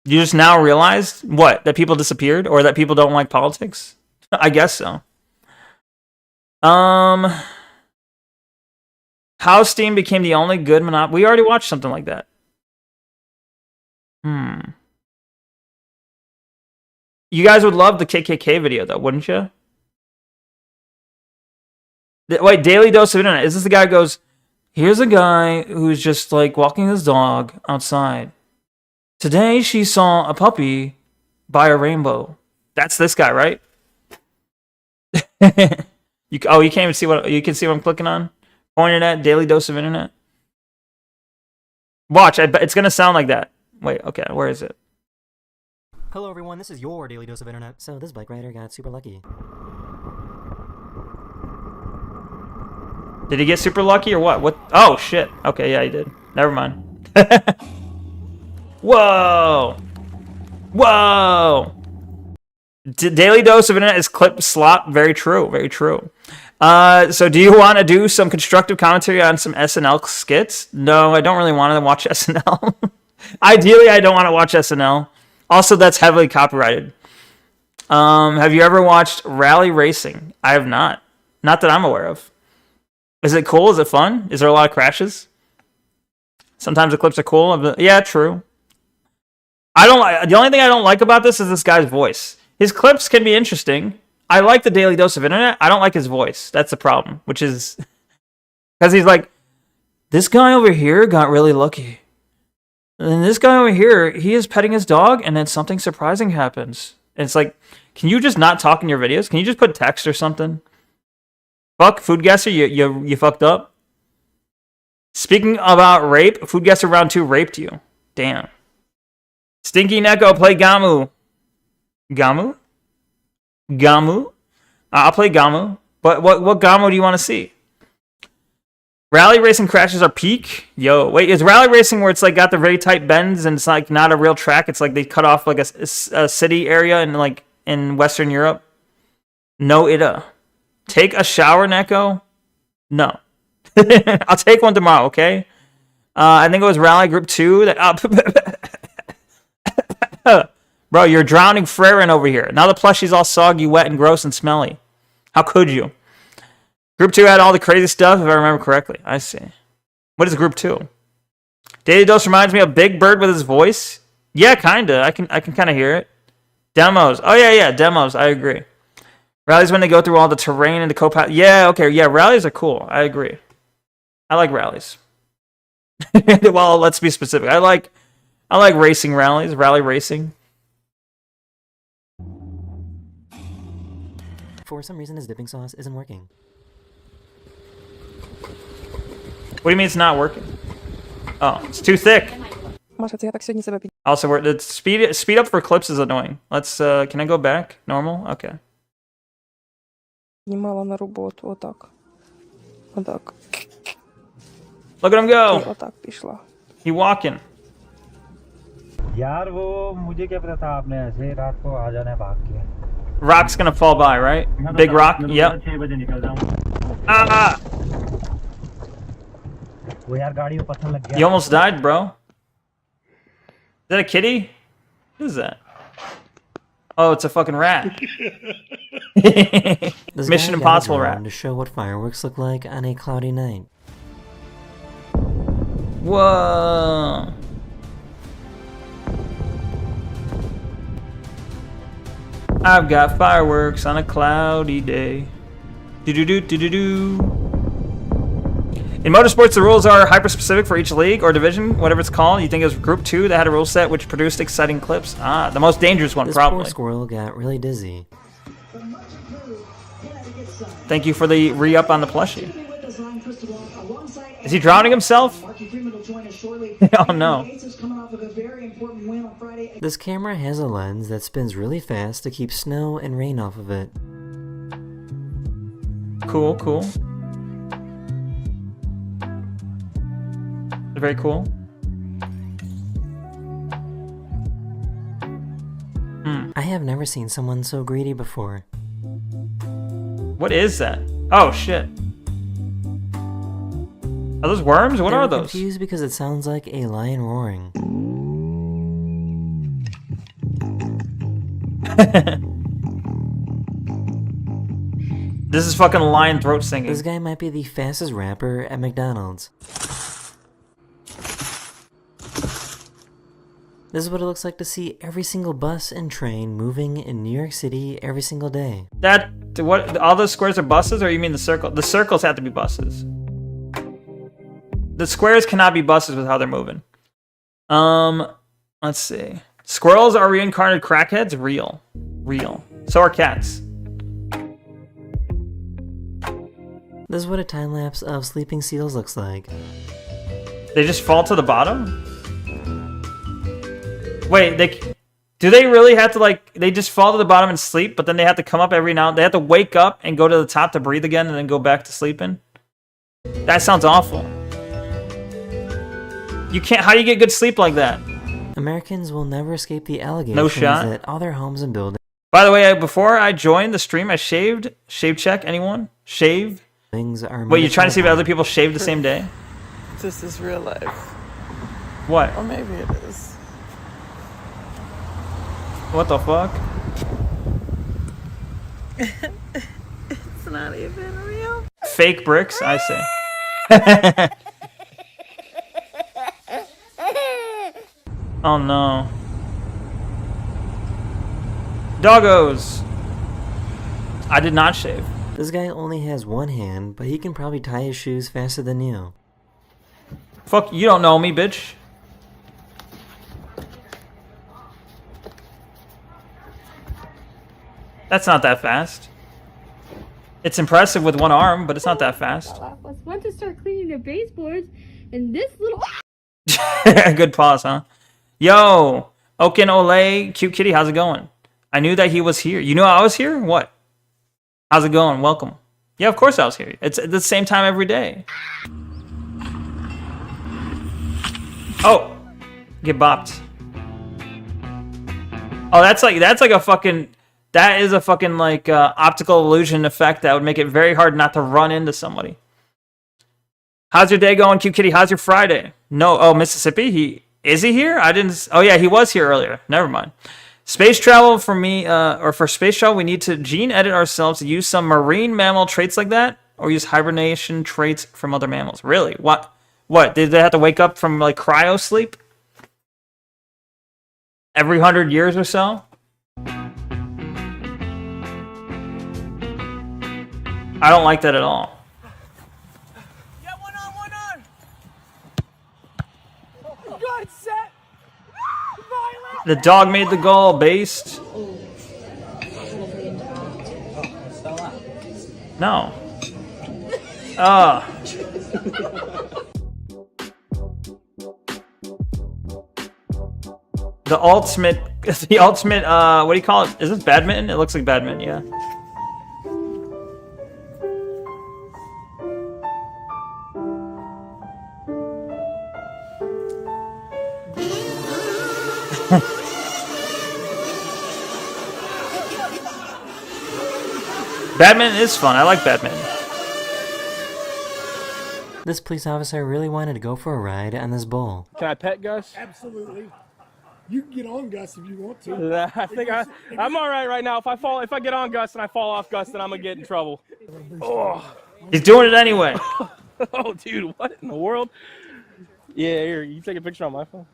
You just now realized what? That people disappeared or that people don't like politics? I guess so. How Steam became the only good monopoly. We already watched something like that. You guys would love the KKK video, though, wouldn't you? Wait, Daily Dose of Internet. Is this the guy who goes, here's a guy who's just, like, walking his dog outside. Today, she saw a puppy by a rainbow. That's this guy, right? You can't even see what I'm clicking on? Pointed at Daily Dose of Internet. Watch, it's going to sound like that. Wait, okay, where is it? Hello everyone, this is your Daily Dose of Internet. So this bike rider got super lucky. Did he get super lucky or what? What? Oh shit. Okay, yeah, he did. Never mind. Whoa! Whoa! Daily Dose of Internet is clip slop. Very true. Very true. So do you want to do some constructive commentary on some SNL skits? No, I don't really want to watch SNL. Ideally, I don't want to watch SNL. Also, that's heavily copyrighted. Have you ever watched Rally Racing? I have not. Not that I'm aware of. Is it cool? Is it fun? Is there a lot of crashes? Sometimes the clips are cool. Yeah, true. The only thing I don't like about this is this guy's voice. His clips can be interesting. I like the Daily Dose of Internet. I don't like his voice. That's the problem, which is because he's like, this guy over here got really lucky. And this guy over here, he is petting his dog, and then something surprising happens. And it's like, can you just not talk in your videos? Can you just put text or something? Fuck, Food Guesser, you fucked up. Speaking about rape, Food Guesser round 2 raped you. Damn. Stinky Neko, play Gamu. Gamu? Gamu? I'll play Gamu. But what Gamu do you want to see? Rally racing crashes are peak. Yo, wait, is rally racing where it's like got the very tight bends and it's like not a real track? It's like they cut off like a city area in like in Western Europe. No, Ida. Take a shower, Neko. No, I'll take one tomorrow. Okay. I think it was Rally Group 2. Bro, you're drowning Frerin over here. Now the plushie's all soggy, wet, and gross and smelly. How could you? Group 2 had all the crazy stuff, if I remember correctly. I see. What is Group 2? Daily Dose reminds me of Big Bird with his voice. Yeah, kinda. I can kind of hear it. Demos. Oh yeah, demos. I agree. Rallies when they go through all the terrain and the co-pilot. Yeah, okay, yeah. Rallies are cool. I agree. I like rallies. Well, let's be specific. I like racing rallies. Rally racing. For some reason, his dipping sauce isn't working. What do you mean it's not working? Oh, it's too thick. Also, the speed up for clips is annoying. Let's. Can I go back? Normal. Okay. Look at him go. He walking. Rock's gonna fall by, right? Big rock. Yep. Ah! You almost died, bro. Is that a kitty? What is that? Oh, it's a fucking rat. Mission Impossible rat. To show what fireworks look like on a cloudy night. Whoa. I've got fireworks on a cloudy day. Do-do-do-do-do-do. In motorsports, the rules are hyper-specific for each league or division, whatever it's called. You think it was Group 2 that had a rule set which produced exciting clips? Ah, the most dangerous one, probably. Poor squirrel got really dizzy. Thank you for the re-up on the plushie. Is he drowning himself? Oh no. This camera has a lens that spins really fast to keep snow and rain off of it. Cool, cool. Very cool. I have never seen someone so greedy before. What is that? Oh shit. Are those worms? What are those? I'm confused because it sounds like a lion roaring. This is fucking lion throat singing. This guy might be the fastest rapper at McDonald's. This is what it looks like to see every single bus and train moving in New York City every single day. What? All those squares are buses, or you mean the circle? The circles have to be buses. The squares cannot be buses with how they're moving. Let's see. Squirrels are reincarnated crackheads? Real. So are cats. This is what a time lapse of sleeping seals looks like. They just fall to the bottom? Wait, do they really have to, like, they just fall to the bottom and sleep, but then they have to come up every now and they have to wake up and go to the top to breathe again and then go back to sleeping? That sounds awful. You can't, how do you get good sleep like that? Americans will never escape the allegations no shot. That all their homes and buildings... By the way, before I joined the stream, I shaved. Shave check, anyone? Shave? Things are Wait, you're trying to see if other people shave the same day? This is real life. What? Or maybe it is. What the fuck? It's not even real. Fake bricks, I say. Oh no. Doggos! I did not shave. This guy only has one hand, but he can probably tie his shoes faster than you. Fuck, you don't know me, bitch. That's not that fast. It's impressive with one arm, but it's not that fast. I was about to start cleaning the baseboards, and this little... Good pause, huh? Yo! Okin Ole, cute kitty, how's it going? I knew that he was here. You knew I was here? What? How's it going? Welcome. Yeah, of course I was here. It's at the same time every day. Oh, get bopped. Oh, that's like a fucking. That is a fucking like optical illusion effect that would make it very hard not to run into somebody. How's your day going, cute kitty? How's your Friday? No, oh, Mississippi. Is he here? I didn't. Oh yeah, he was here earlier. Never mind. Space travel for me, or for space travel, we need to gene edit ourselves to use some marine mammal traits like that, or use hibernation traits from other mammals. Really? What? What? Did they have to wake up from like cryo sleep every 100 years or so? I don't like that at all. The dog made the goal, based. No. The ultimate, what do you call it? Is this badminton? It looks like badminton, yeah. Badminton is fun. I like badminton. This police officer really wanted to go for a ride on this bull. Can I pet Gus? Absolutely. You can get on Gus if you want to. I think I'm all right now. If I get on Gus and I fall off Gus, then I'm gonna get in trouble. Oh, he's doing it anyway. Oh, dude, what in the world? Yeah, here, you take a picture on my phone.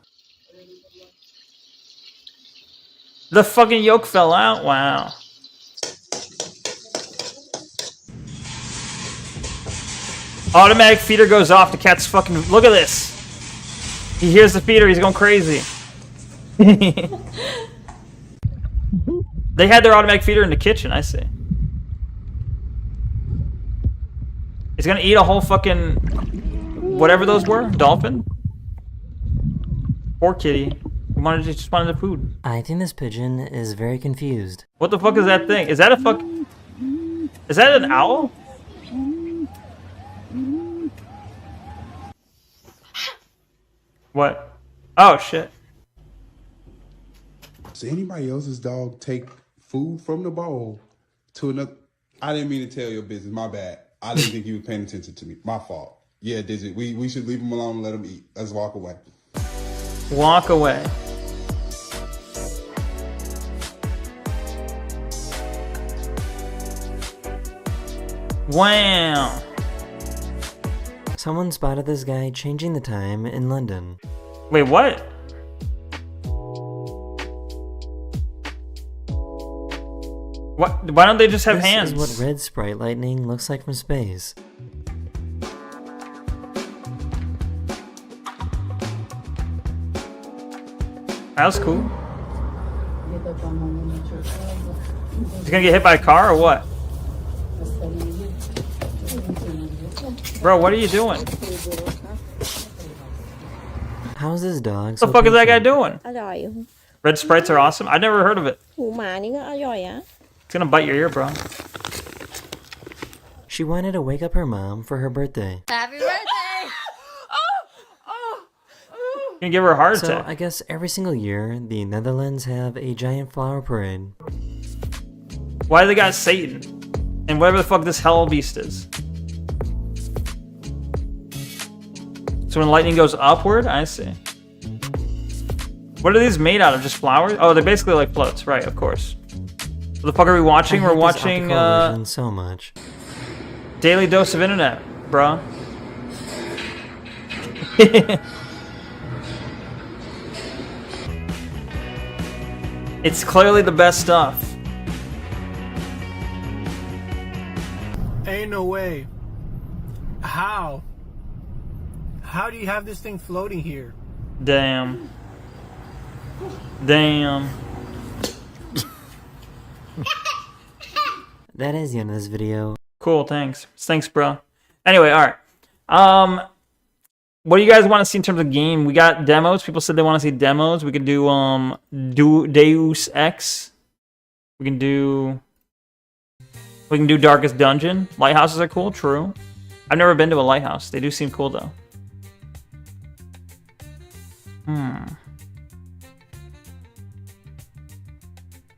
The fucking yoke fell out. Wow. Automatic feeder goes off. The cat's fucking. Look at this. He hears the feeder. He's going crazy. They had their automatic feeder in the kitchen. I see. He's gonna eat a whole fucking whatever those were. Dolphin. Poor kitty. He just wanted the food. I think this pigeon is very confused. What the fuck is that thing? Is that a fuck? Is that an owl? What? Oh shit. Does anybody else's dog take food from the bowl to another? I didn't mean to tell your business. My bad. I didn't think you were paying attention to me. My fault. Yeah, Digit. We should leave him alone and let him eat. Let's walk away. Walk away. Wow. Someone spotted this guy changing the time in London. Wait, what? What? Why don't they just have hands? This is what red sprite lightning looks like from space. That was cool. He's gonna get hit by a car or what? Bro, what are you doing? How's this dog? What the fuck is that guy doing? อร่อย Red sprites are awesome. I've never heard of it. หูหมานี่ก็อร่อยอะ It's gonna bite your ear, bro. She wanted to wake up her mom for her birthday. Happy birthday! You're gonna give her a heart So attack. I guess every single year, the Netherlands have a giant flower parade. Why do they got Satan? And whatever the fuck this hell beast is. So when lightning goes upward, I see. What are these made out of? Just flowers? Oh, they're basically like floats, right? Of course. What the fuck are we watching? We're watching so much. Daily Dose of Internet, bro. It's clearly the best stuff. Ain't no way. How? How do you have this thing floating here? Damn. Damn. That is the end of this video. Cool, thanks. Thanks, bro. Anyway, alright. What do you guys want to see in terms of game? We got demos. People said they want to see demos. We can do Deus Ex. We can do Darkest Dungeon. Lighthouses are cool, true. I've never been to a lighthouse. They do seem cool though.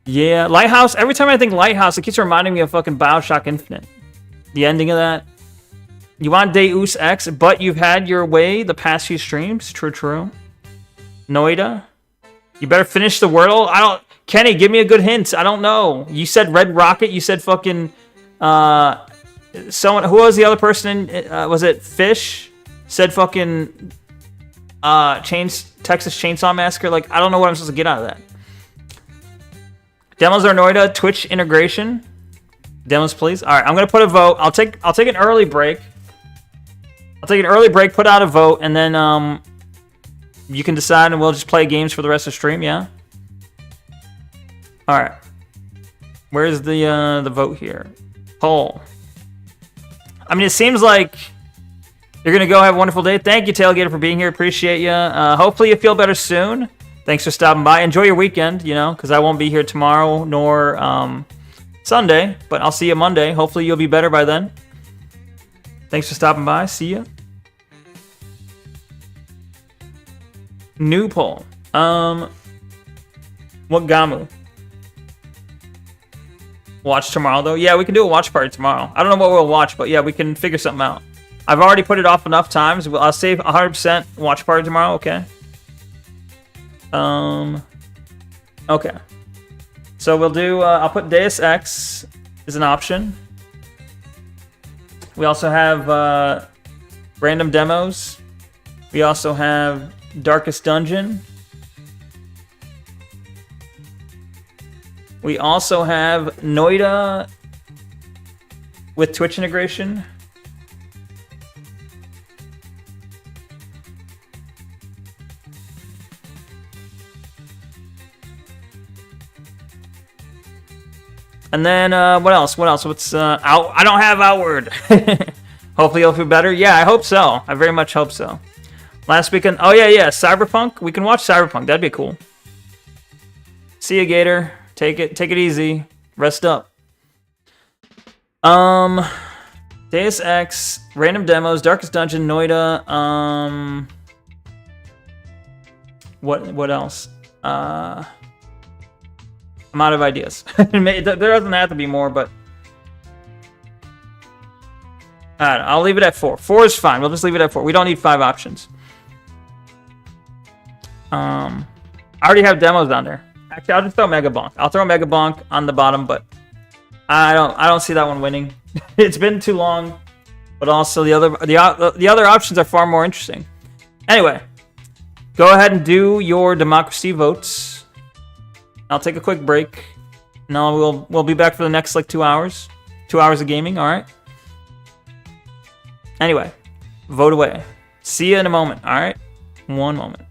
Yeah, Lighthouse. Every time I think Lighthouse, it keeps reminding me of fucking Bioshock Infinite. The ending of that. You want Deus Ex, but you've had your way the past few streams. True. Noida. You better finish the Wordle. I don't... Kenny, give me a good hint. I don't know. You said Red Rocket. You said fucking... Someone... Who was the other person in... was it Fish? Said fucking... Texas Chainsaw Massacre. Like, I don't know what I'm supposed to get out of that. Demos or Noida, Twitch integration. Demos, please. All right, I'm gonna put a vote. I'll take an early break. Put out a vote, and then you can decide, and we'll just play games for the rest of the stream. Yeah. All right. Where's the vote here? Poll. I mean, it seems like you're gonna go have a wonderful day. Thank you, Tailgater, for being here. Appreciate you. Hopefully, you feel better soon. Thanks for stopping by. Enjoy your weekend, you know, because I won't be here tomorrow nor Sunday, but I'll see you Monday. Hopefully you'll be better by then. Thanks for stopping by. See ya. New poll. What Gamu? Watch tomorrow, though? Yeah, we can do a watch party tomorrow. I don't know what we'll watch, but yeah, we can figure something out. I've already put it off enough times. I'll save 100% watch party tomorrow, okay? Okay. So we'll do, I'll put Deus Ex as an option. We also have random demos. We also have Darkest Dungeon. We also have Noida with Twitch integration. And then, what else? What's, I don't have Outward. Hopefully you'll feel better. Yeah, I hope so. I very much hope so. Last weekend, oh yeah, Cyberpunk. We can watch Cyberpunk. That'd be cool. See ya, Gator. Take it easy. Rest up. Deus Ex, random demos, Darkest Dungeon, Noida. What else? I'm out of ideas. There doesn't have to be more, but I'll leave it at 4. 4 is fine. We'll just leave it at 4. We don't need 5 options. I already have demos down there. Actually, I'll just throw Mega Bonk. I'll throw Mega Bonk on the bottom, but I don't see that one winning. It's been too long, but also the other options are far more interesting. Anyway, go ahead and do your democracy votes. I'll take a quick break. No, we'll be back for the next like 2 hours. 2 hours of gaming, alright? Anyway, vote away. See you in a moment, alright? One moment.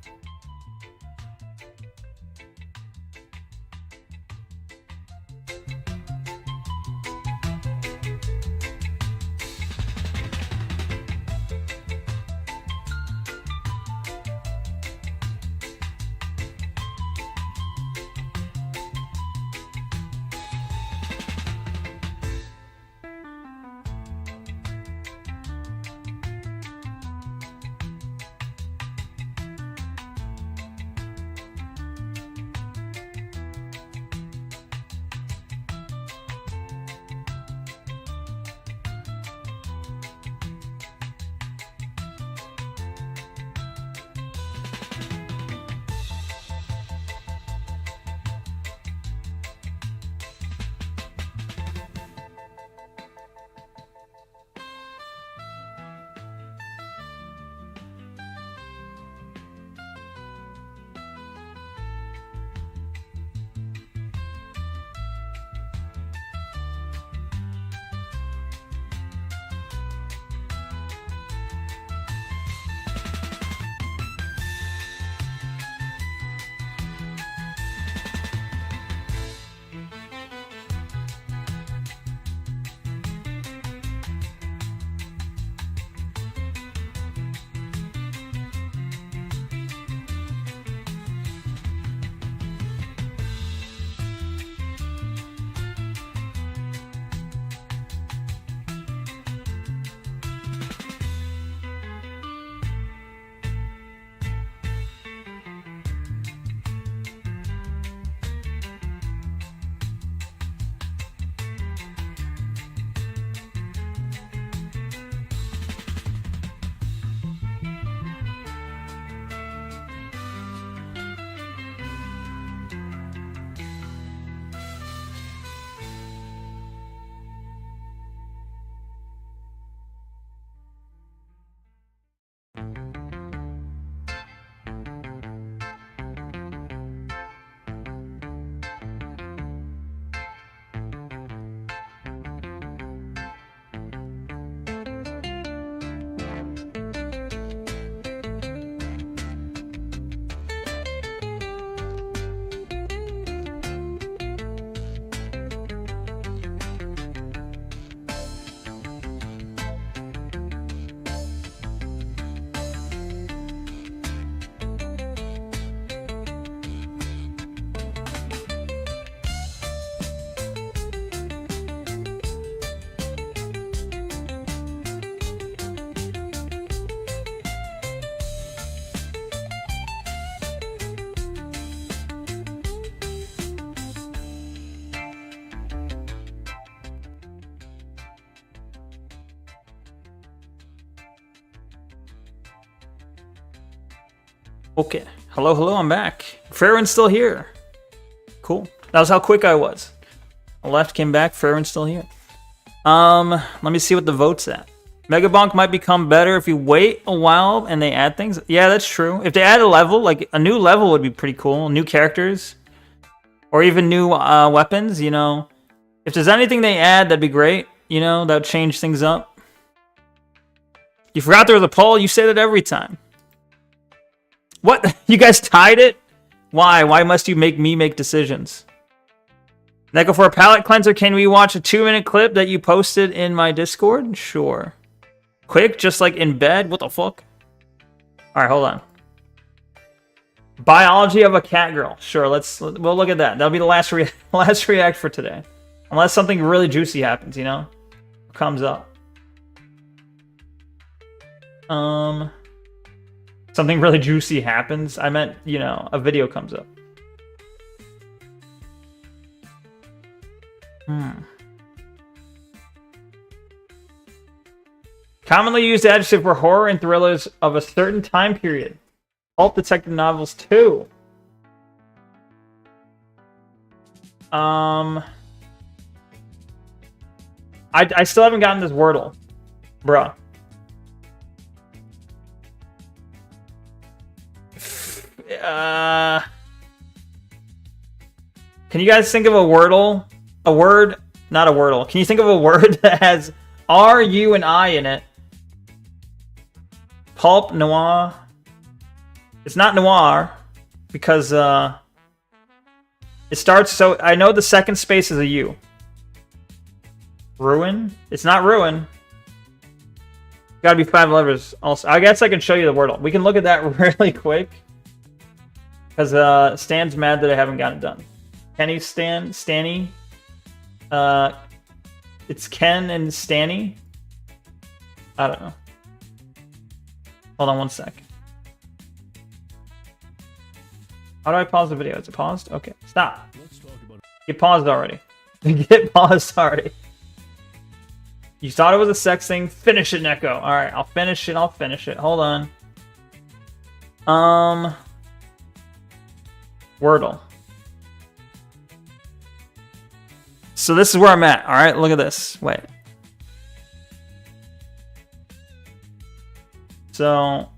Okay. Hello, hello, I'm back. Farron's still here. Cool. That was how quick I was. I left, came back, Farron's still here. Let me see what the vote's at. Megabonk might become better if you wait a while and they add things. Yeah, that's true. If they add a level, like a new level would be pretty cool. New characters. Or even new weapons, you know. If there's anything they add, that'd be great. You know, that would change things up. You forgot there was a poll? You say that every time. What? You guys tied it? Why? Why must you make me make decisions? Neko, for a palate cleanser, can we watch a 2-minute clip that you posted in my Discord? Sure. Quick, just like in bed? What the fuck? Alright, hold on. Biology of a cat girl. Sure, we'll look at that. That'll be the last react for today. Unless something really juicy happens, you know? Comes up. Something really juicy happens. I meant, you know, a video comes up. Commonly used adjective for horror and thrillers of a certain time period. Alt detective novels too. I still haven't gotten this Wordle. Bruh. Can you guys think of a Wordle? A word? Not a Wordle. Can you think of a word that has R, U, and I in it? Pulp, noir. It's not noir because it starts, so I know the second space is a U. Ruin? It's not ruin. Gotta be 5 letters also. I guess I can show you the Wordle. We can look at that really quick. Because Stan's mad that I haven't gotten it done. Kenny, Stanny. It's Ken and Stanny. I don't know. Hold on one sec. How do I pause the video? Is it paused? Okay, stop. Get paused already. Get paused already. You thought it was a sex thing? Finish it, Neko. Alright, I'll finish it. Hold on. Wordle. So this is where I'm at. Alright, look at this. Wait. So,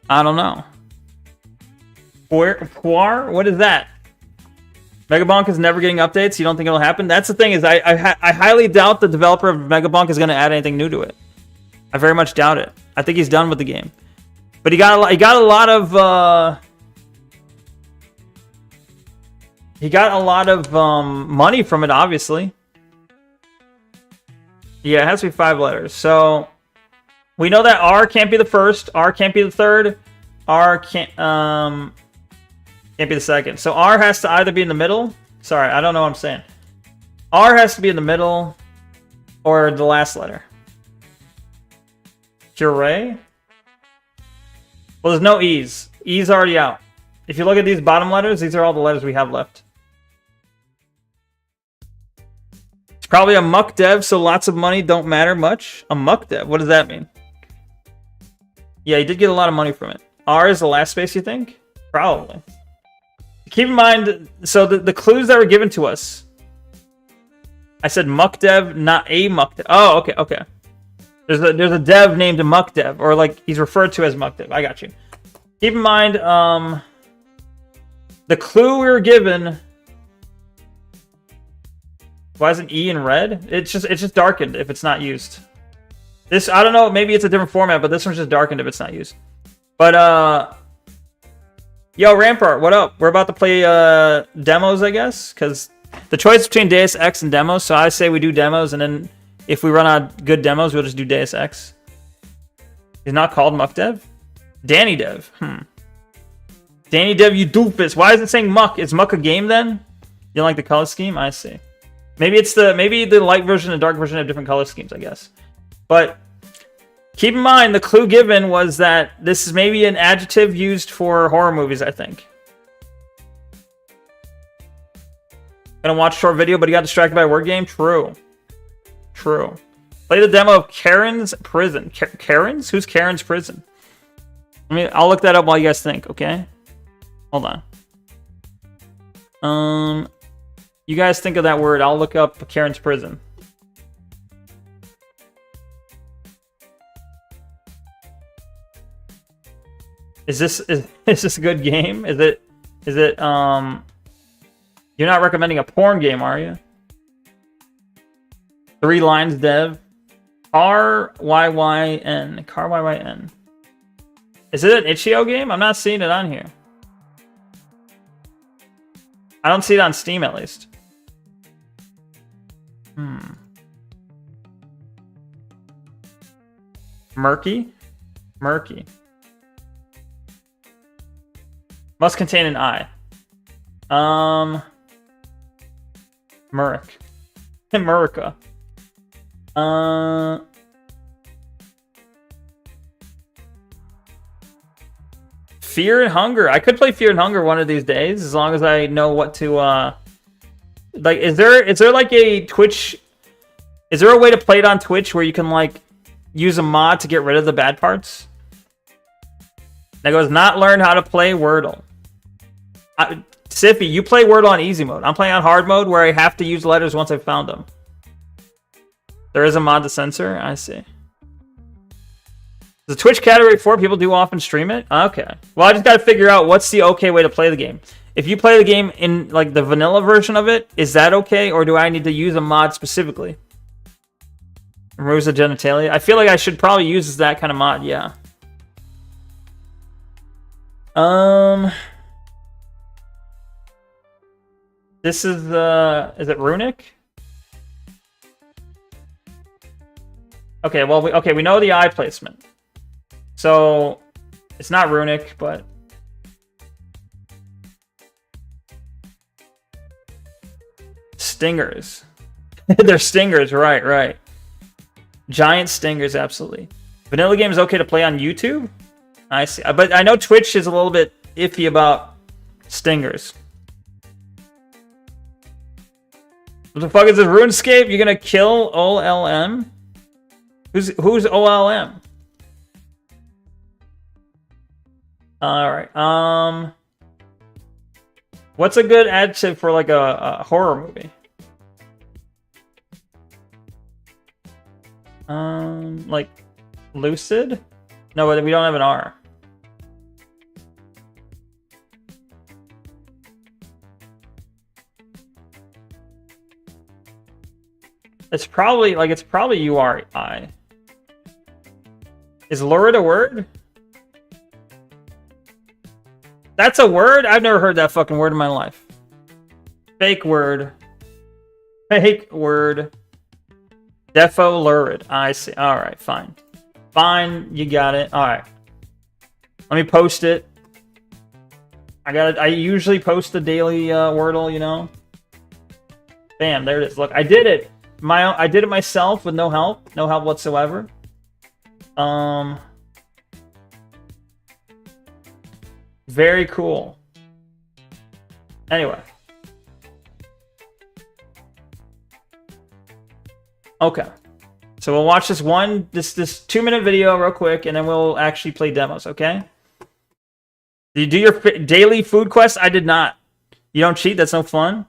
I don't know. Poir? What is that? Megabonk is never getting updates? You don't think it'll happen? That's the thing, is I highly doubt the developer of Megabonk is going to add anything new to it. I very much doubt it. I think he's done with the game. But he got a lot of money from it, obviously. Yeah, it has to be 5 letters. So we know that R can't be the first, R can't be the third, R can't be the second. So R has to either be in the middle. Sorry, I don't know what I'm saying. R has to be in the middle or the last letter. Puree? Well, there's no E's. E's already out. If you look at these bottom letters, these are all the letters we have left. It's probably a muck dev, so lots of money don't matter much. A muck dev? What does that mean? Yeah, he did get a lot of money from it. R is the last space, you think? Probably. Keep in mind, so the clues that were given to us. I said muck dev, not a muck dev. Oh, okay, okay. There's a dev named muck dev, or like he's referred to as muck dev. I got you. Keep in mind, the clue we were given. Why isn't E in red? It's just darkened if it's not used. This, I don't know, maybe it's a different format, but this one's just darkened if it's not used. But yo, Rampart, what up? We're about to play demos, I guess, because the choice between Deus Ex and demos. So I say we do demos, and then if we run out of good demos, we'll just do Deus Ex. It's not called Muck Dev. Danny Dev. Danny Dev, you doofus. Why is it saying Muck? Is Muck a game then? You don't like the color scheme? I see. Maybe it's maybe the light version and dark version have different color schemes, I guess. But keep in mind, the clue given was that this is maybe an adjective used for horror movies, I think. Gonna watch a short video, but he got distracted by a word game? True. True. Play the demo of Karen's Prison. Karen's? Who's Karen's Prison? I'll look that up while you guys think, okay? Hold on. You guys think of that word. I'll look up Karen's prison. Is this a good game? Is it you're not recommending a porn game, are you? 3 lines dev. RYYN. CarYYN. Is it an itch.io game? I'm not seeing it on here. I don't see it on Steam, at least. Murky? Murky. Must contain an I. Muric. Murica. Fear and Hunger. I could play Fear and Hunger one of these days, as long as I know what to like. Is there like a Twitch? Is there a way to play it on Twitch where you can like use a mod to get rid of the bad parts? That goes not learn how to play Wordle. Siffy, you play Wordle on easy mode. I'm playing on hard mode where I have to use letters once I've found them. There is a mod to censor. I see. The Twitch category 4 people do often stream it? Okay. Well, I just got to figure out what's the okay way to play the game. If you play the game in like the vanilla version of it, is that okay? Or do I need to use a mod specifically? Removes the genitalia. I feel like I should probably use that kind of mod, yeah. This is it Runic? Okay, well, we know the eye placement. So, it's not Runic, but... Stingers. They're stingers, right. Giant stingers, absolutely. Vanilla game is okay to play on YouTube? I see. But I know Twitch is a little bit iffy about stingers. What the fuck is this? RuneScape? You're gonna kill OLM? Who's OLM? Alright, what's a good adjective for like a horror movie? Like lucid? No, but we don't have an R. It's probably URI. Is lurid a word? That's a word? I've never heard that fucking word in my life. Fake word. Fake word. Defo lurid. I see. Alright, fine. Fine, you got it. Alright. Let me post it. I usually post the daily Wordle, you know? Bam, there it is. Look, I did it. I did it myself with no help. No help whatsoever. Very cool. Anyway. Okay. So we'll watch this 2-minute video real quick, and then we'll actually play demos, okay? Did you do your daily food quest? I did not. You don't cheat? That's no fun?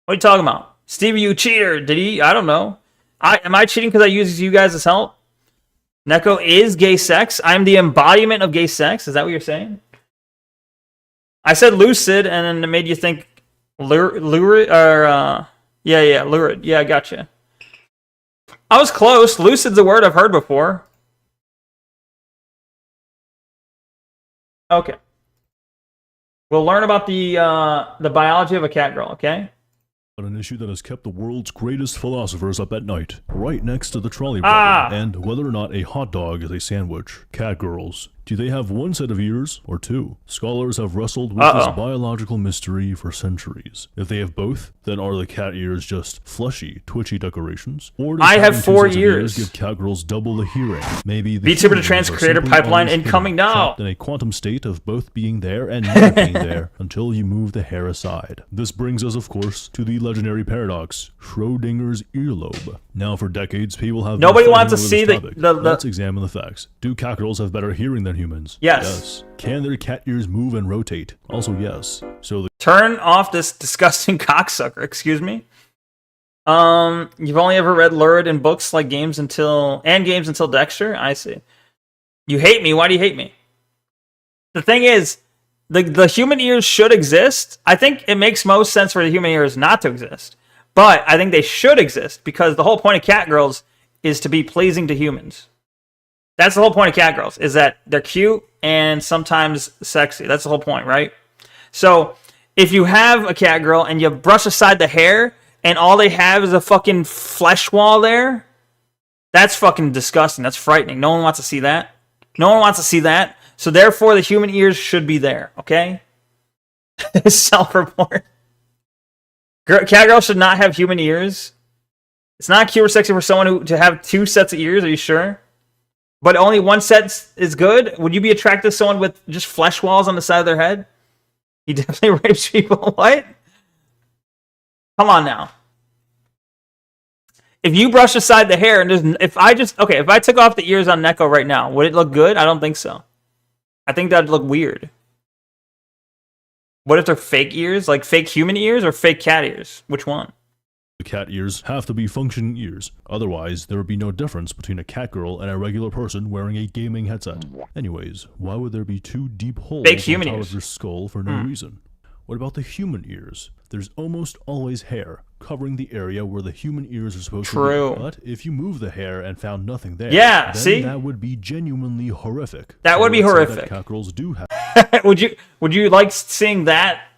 What are you talking about? Stevie, you cheater. Did he? I don't know. Am I cheating because I use you guys as help? Neko is gay sex. I'm the embodiment of gay sex. Is that what you're saying? I said lucid, and then it made you think lurid, or, yeah, lurid. Yeah, I gotcha. I was close. Lucid's a word I've heard before. Okay. We'll learn about the biology of a cat girl, okay? An issue that has kept the world's greatest philosophers up at night, right next to the trolley problem, and whether or not a hot dog is a sandwich. Cat girls. Do they have one set of ears or two? Scholars have wrestled with this biological mystery for centuries. If they have both, then are the cat ears just fleshy, twitchy decorations? Or does I have 4 ears. Give cat girls double the hearing? Maybe the VTuber to trans creator pipeline incoming now. In a quantum state of both being there and not being there until you move the hair aside. This brings us, of course, to the legendary paradox, Schrodinger's earlobe. Now, for decades, people have nobody wants to see the Let's examine the facts. Do cat girls have better hearing than on humans? Yes. Can their cat ears move and rotate? Also yes. So the Turn off this disgusting cocksucker. Excuse me. You've only ever read lurid in books like Games Until Dexter? I see. You hate me. Why do you hate me? The thing is, the human ears should exist. I think it makes most sense for the human ears not to exist. But I think they should exist because the whole point of cat girls is to be pleasing to humans. That's the whole point of cat girls, is that they're cute and sometimes sexy. That's the whole point, right? So if you have a cat girl and you brush aside the hair and all they have is a fucking flesh wall there, that's fucking disgusting. That's frightening. No one wants to see that. No one wants to see that. So therefore, the human ears should be there, okay? Self-report. Cat girl should not have human ears. It's not cute or sexy for someone to have 2 sets of ears, are you sure? But only 1 set is good? Would you be attracted to someone with just flesh walls on the side of their head? He definitely rapes people. What? Come on now. If you brush aside the hair and if I took off the ears on Neko right now, would it look good? I don't think so. I think that'd look weird. What if they're fake ears? Like fake human ears or fake cat ears? Which one? The cat ears have to be functioning ears. Otherwise, there would be no difference between a cat girl and a regular person wearing a gaming headset. Anyways, why would there be 2 deep holes on top of your skull for no reason? What about the human ears? There's almost always hair covering the area where the human ears are supposed to be. But if you move the hair and found nothing there, then that would be genuinely horrific. That would be horrific. Cat girls do have. Would you like seeing that?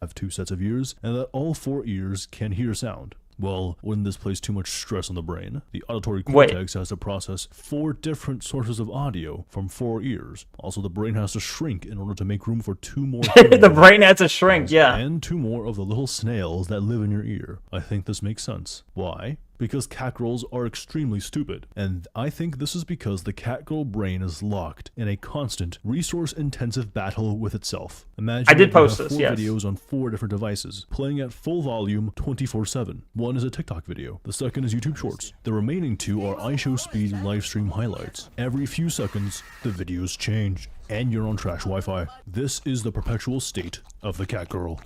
Have 2 sets of ears, and that all 4 ears can hear sound. Well, wouldn't this place too much stress on the brain? The auditory cortex has to process 4 different sources of audio from 4 ears. Also, the brain has to shrink in order to make room for 2 more. The brain has to shrink, yeah. And 2 more of the little snails that live in your ear. I think this makes sense. Why? Because cat girls are extremely stupid, and I think this is because the cat girl brain is locked in a constant, resource-intensive battle with itself. Imagine I did post this, 4 videos on 4 different devices, playing at full volume 24/7. One is a TikTok video, the second is YouTube Shorts. The remaining 2 are iShowSpeed livestream highlights. Every few seconds, the videos change, and you're on trash Wi-Fi. This is the perpetual state of the cat girl.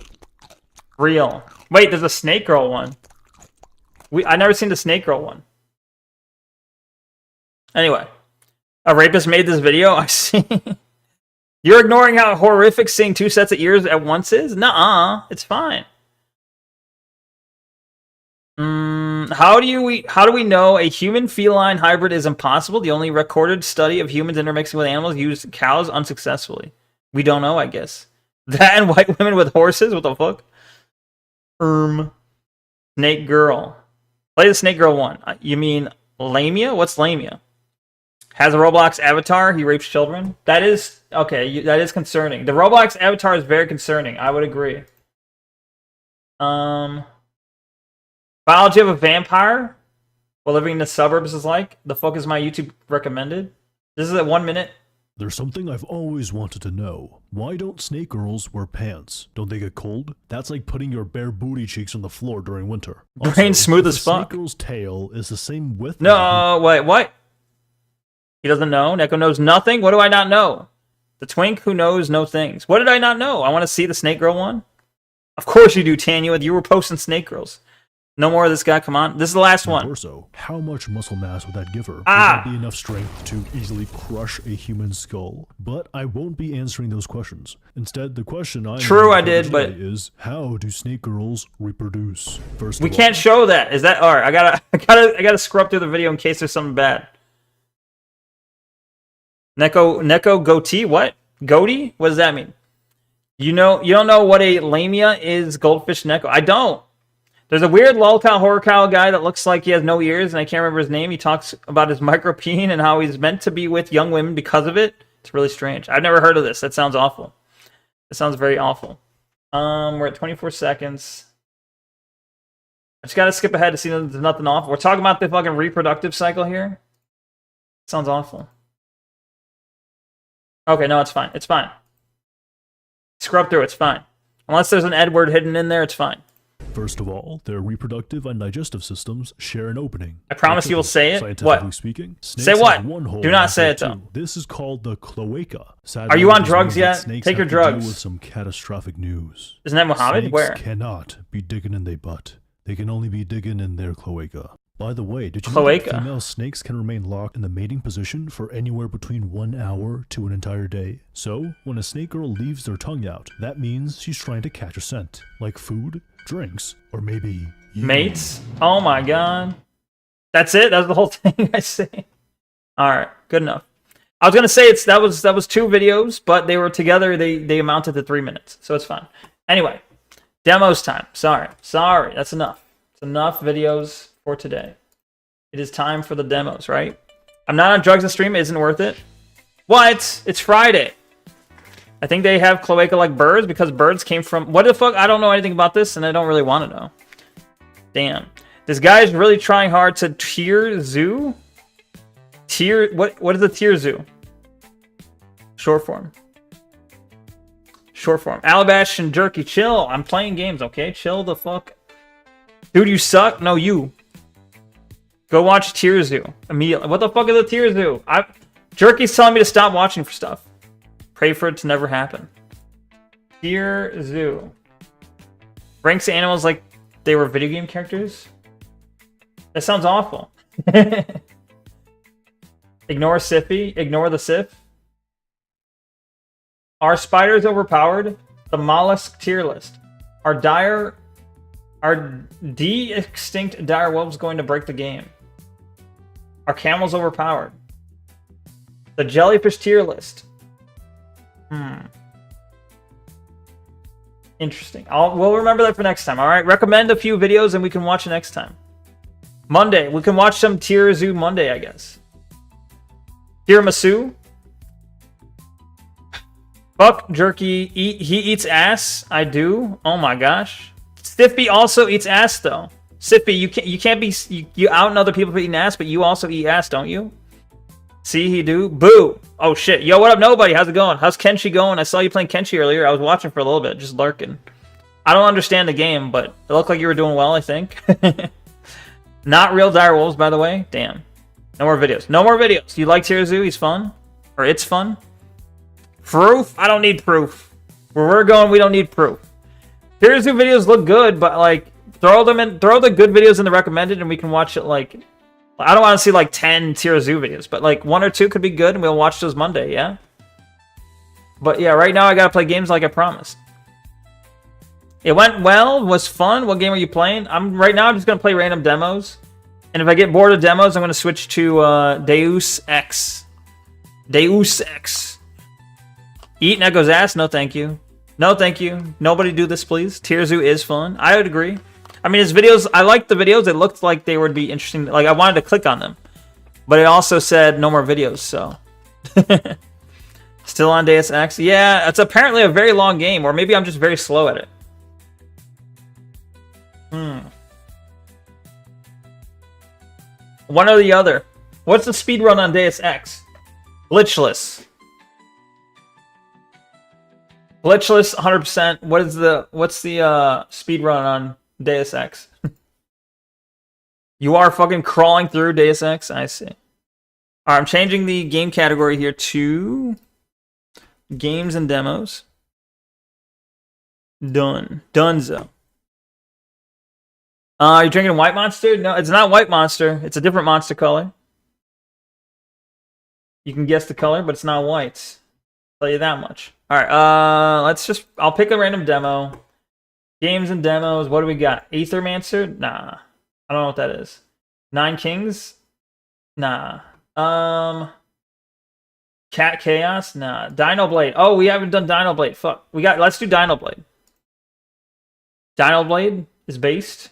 Real. Wait, there's a snake girl one. I never seen the snake girl one. Anyway, a rapist made this video. I see. You're ignoring how horrific seeing 2 sets of ears at once is? Nuh-uh. It's fine. How do we know a human feline hybrid is impossible? The only recorded study of humans intermixing with animals used cows unsuccessfully. We don't know, I guess. That and white women with horses? What the fuck? Snake girl. Play the snake girl one. You mean Lamia? What's Lamia? Has a Roblox avatar. He rapes children. That is okay. That is concerning. The Roblox avatar is very concerning. I would agree. Biology of a vampire. What living in the suburbs is like. The fuck is my YouTube recommended? This is at 1 minute. There's something I've always wanted to know. Why don't snake girls wear pants? Don't they get cold? That's like putting your bare booty cheeks on the floor during winter. Brain smooth as fuck. Snake girl's tail is the same width. No, wait, what? He doesn't know? Neko knows nothing? What do I not know? The twink who knows no things. What did I not know? I want to see the snake girl one. Of course you do, Tanya. You were posting snake girls. No more of this guy, come on. This is the last one. Torso. How much muscle mass would that give her? Would that be enough strength to easily crush a human skull? But I won't be answering those questions. Instead, the question is, how do snake girls reproduce? First of all, we can't show that. Is that alright? I gotta scrub through the video in case there's something bad. Neko goatee? What? Goatee? What does that mean? You don't know what a lamia is, Goldfish Neko? I don't. There's a weird lolcow horrorcow guy that looks like he has no ears, and I can't remember his name. He talks about his micropene and how he's meant to be with young women because of it. It's really strange. I've never heard of this. That sounds awful. It sounds very awful. We're at 24 seconds. I just gotta skip ahead to see there's nothing awful. We're talking about the fucking reproductive cycle here. Sounds awful. Okay, no, it's fine. It's fine. Scrub through, it's fine. Unless there's an Edward hidden in there, it's fine. First of all, their reproductive and digestive systems share an opening. I promise you will say it. Scientifically What? speaking, snakes Say what? have one hole Do not in say their it, though. tube. This is called the cloaca. Sadly, Are you on this drugs means that yet? snakes Take your have to deal drugs. with some catastrophic news. Isn't that Muhammad? Snakes Where? cannot be digging in their butt. They can only be digging in their cloaca. By the way, did you know that Cloaca? female snakes can remain locked in the mating position for anywhere between 1 hour to an entire day? So, when a snake girl leaves their tongue out, that means she's trying to catch a scent, like food, drinks, or maybe you. Mates? Oh my god. That's it? That was the whole thing I say. Alright, good enough. I was gonna say that was 2 videos, but they were together, they amounted to 3 minutes, so it's fine. Anyway, demos time. Sorry, that's enough. It's enough videos for today. It is time for the demos, right? I'm not on drugs and stream, it isn't worth it. What? It's Friday. I think they have cloaca like birds because birds came from... What the fuck? I don't know anything about this and I don't really want to know. Damn. This guy is really trying hard to tier zoo? Tier... What is the tier zoo? Short form. Short form. Alabash and Jerky, chill. I'm playing games, okay? Chill the fuck. Dude, you suck? No, you. Go watch Tier Zoo immediately. What the fuck is a Tier Zoo? Jerky's telling me to stop watching for stuff. Pray for it to never happen. Tier Zoo. Ranks animals like they were video game characters? That sounds awful. Ignore Siffy. Ignore the Sif. Are spiders overpowered? The mollusk tier list. Are de-extinct dire wolves going to break the game? Are camels overpowered? The jellyfish tier list. Interesting. We'll remember that for next time, alright? Recommend a few videos and we can watch it next time. Monday. We can watch some Tier Zoo Monday, I guess. Tiramisu. Fuck Jerky. He eats ass. I do. Oh my gosh. Stiffy also eats ass though. Stiffy, you can't be you out and other people for eating ass, but you also eat ass, don't you? See, he do. Boo. Oh shit. Yo, what up, nobody? How's it going? How's Kenshi going? I saw you playing Kenshi earlier. I was watching for a little bit, just lurking. I don't understand the game, but it looked like you were doing well, I think. Not real dire wolves, by the way. Damn. No more videos. No more videos. You like Tier Zoo? He's fun. Or it's fun. Proof? I don't need proof. Where we're going, we don't need proof. Tier Zoo videos look good, but like throw the good videos in the recommended and we can watch it. Like, I don't want to see like 10 Tier Zoo videos, but like 1 or 2 could be good and we'll watch those Monday, yeah? But yeah, right now I gotta play games like I promised. It went well, was fun. What game are you playing? Right now I'm just gonna play random demos. And if I get bored of demos, I'm gonna switch to Deus Ex. Deus Ex. Eat Neko's ass? No thank you. No thank you. Nobody do this, please. Tier Zoo is fun. I would agree. I mean, his videos, I liked the videos. It looked like they would be interesting. Like, I wanted to click on them. But it also said no more videos, so. Still on Deus Ex? Yeah, it's apparently a very long game. Or maybe I'm just very slow at it. One or the other. What's the speedrun on Deus Ex? Glitchless. Glitchless, 100%. What's the speed run on Deus Ex? You are fucking crawling through Deus Ex? I see. Alright, I'm changing the game category here to games and demos. Done. Donezo. Are you drinking White Monster? No, it's not White Monster. It's a different monster color. You can guess the color, but it's not white. I'll tell you that much. Alright, I'll pick a random demo. Games and demos, what do we got? Aethermancer? Nah. I don't know what that is. 9 Kings? Nah. Cat Chaos? Nah. Dino Blade. Oh, we haven't done Dino Blade. Fuck. Let's do Dino Blade. Dino Blade is based.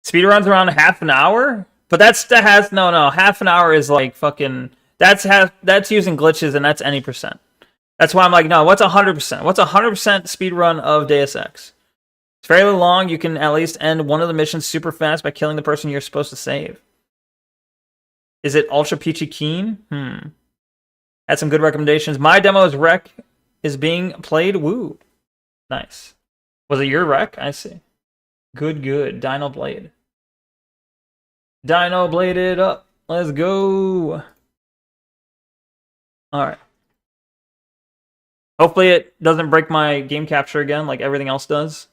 Speedrun's around half an hour? But no, half an hour is like fucking... That's using glitches, and that's any percent. That's why I'm like, no, what's 100%? What's 100% speedrun of Deus Ex? It's fairly long. You can at least end one of the missions super fast by killing the person you're supposed to save. Is it Ultra Peachy Keen? Had some good recommendations. My demo is being played. Woo. Nice. Was it your wreck? I see. Good, good. Dino Blade. Dino Bladed up. Let's go. Alright. Hopefully it doesn't break my game capture again like everything else does.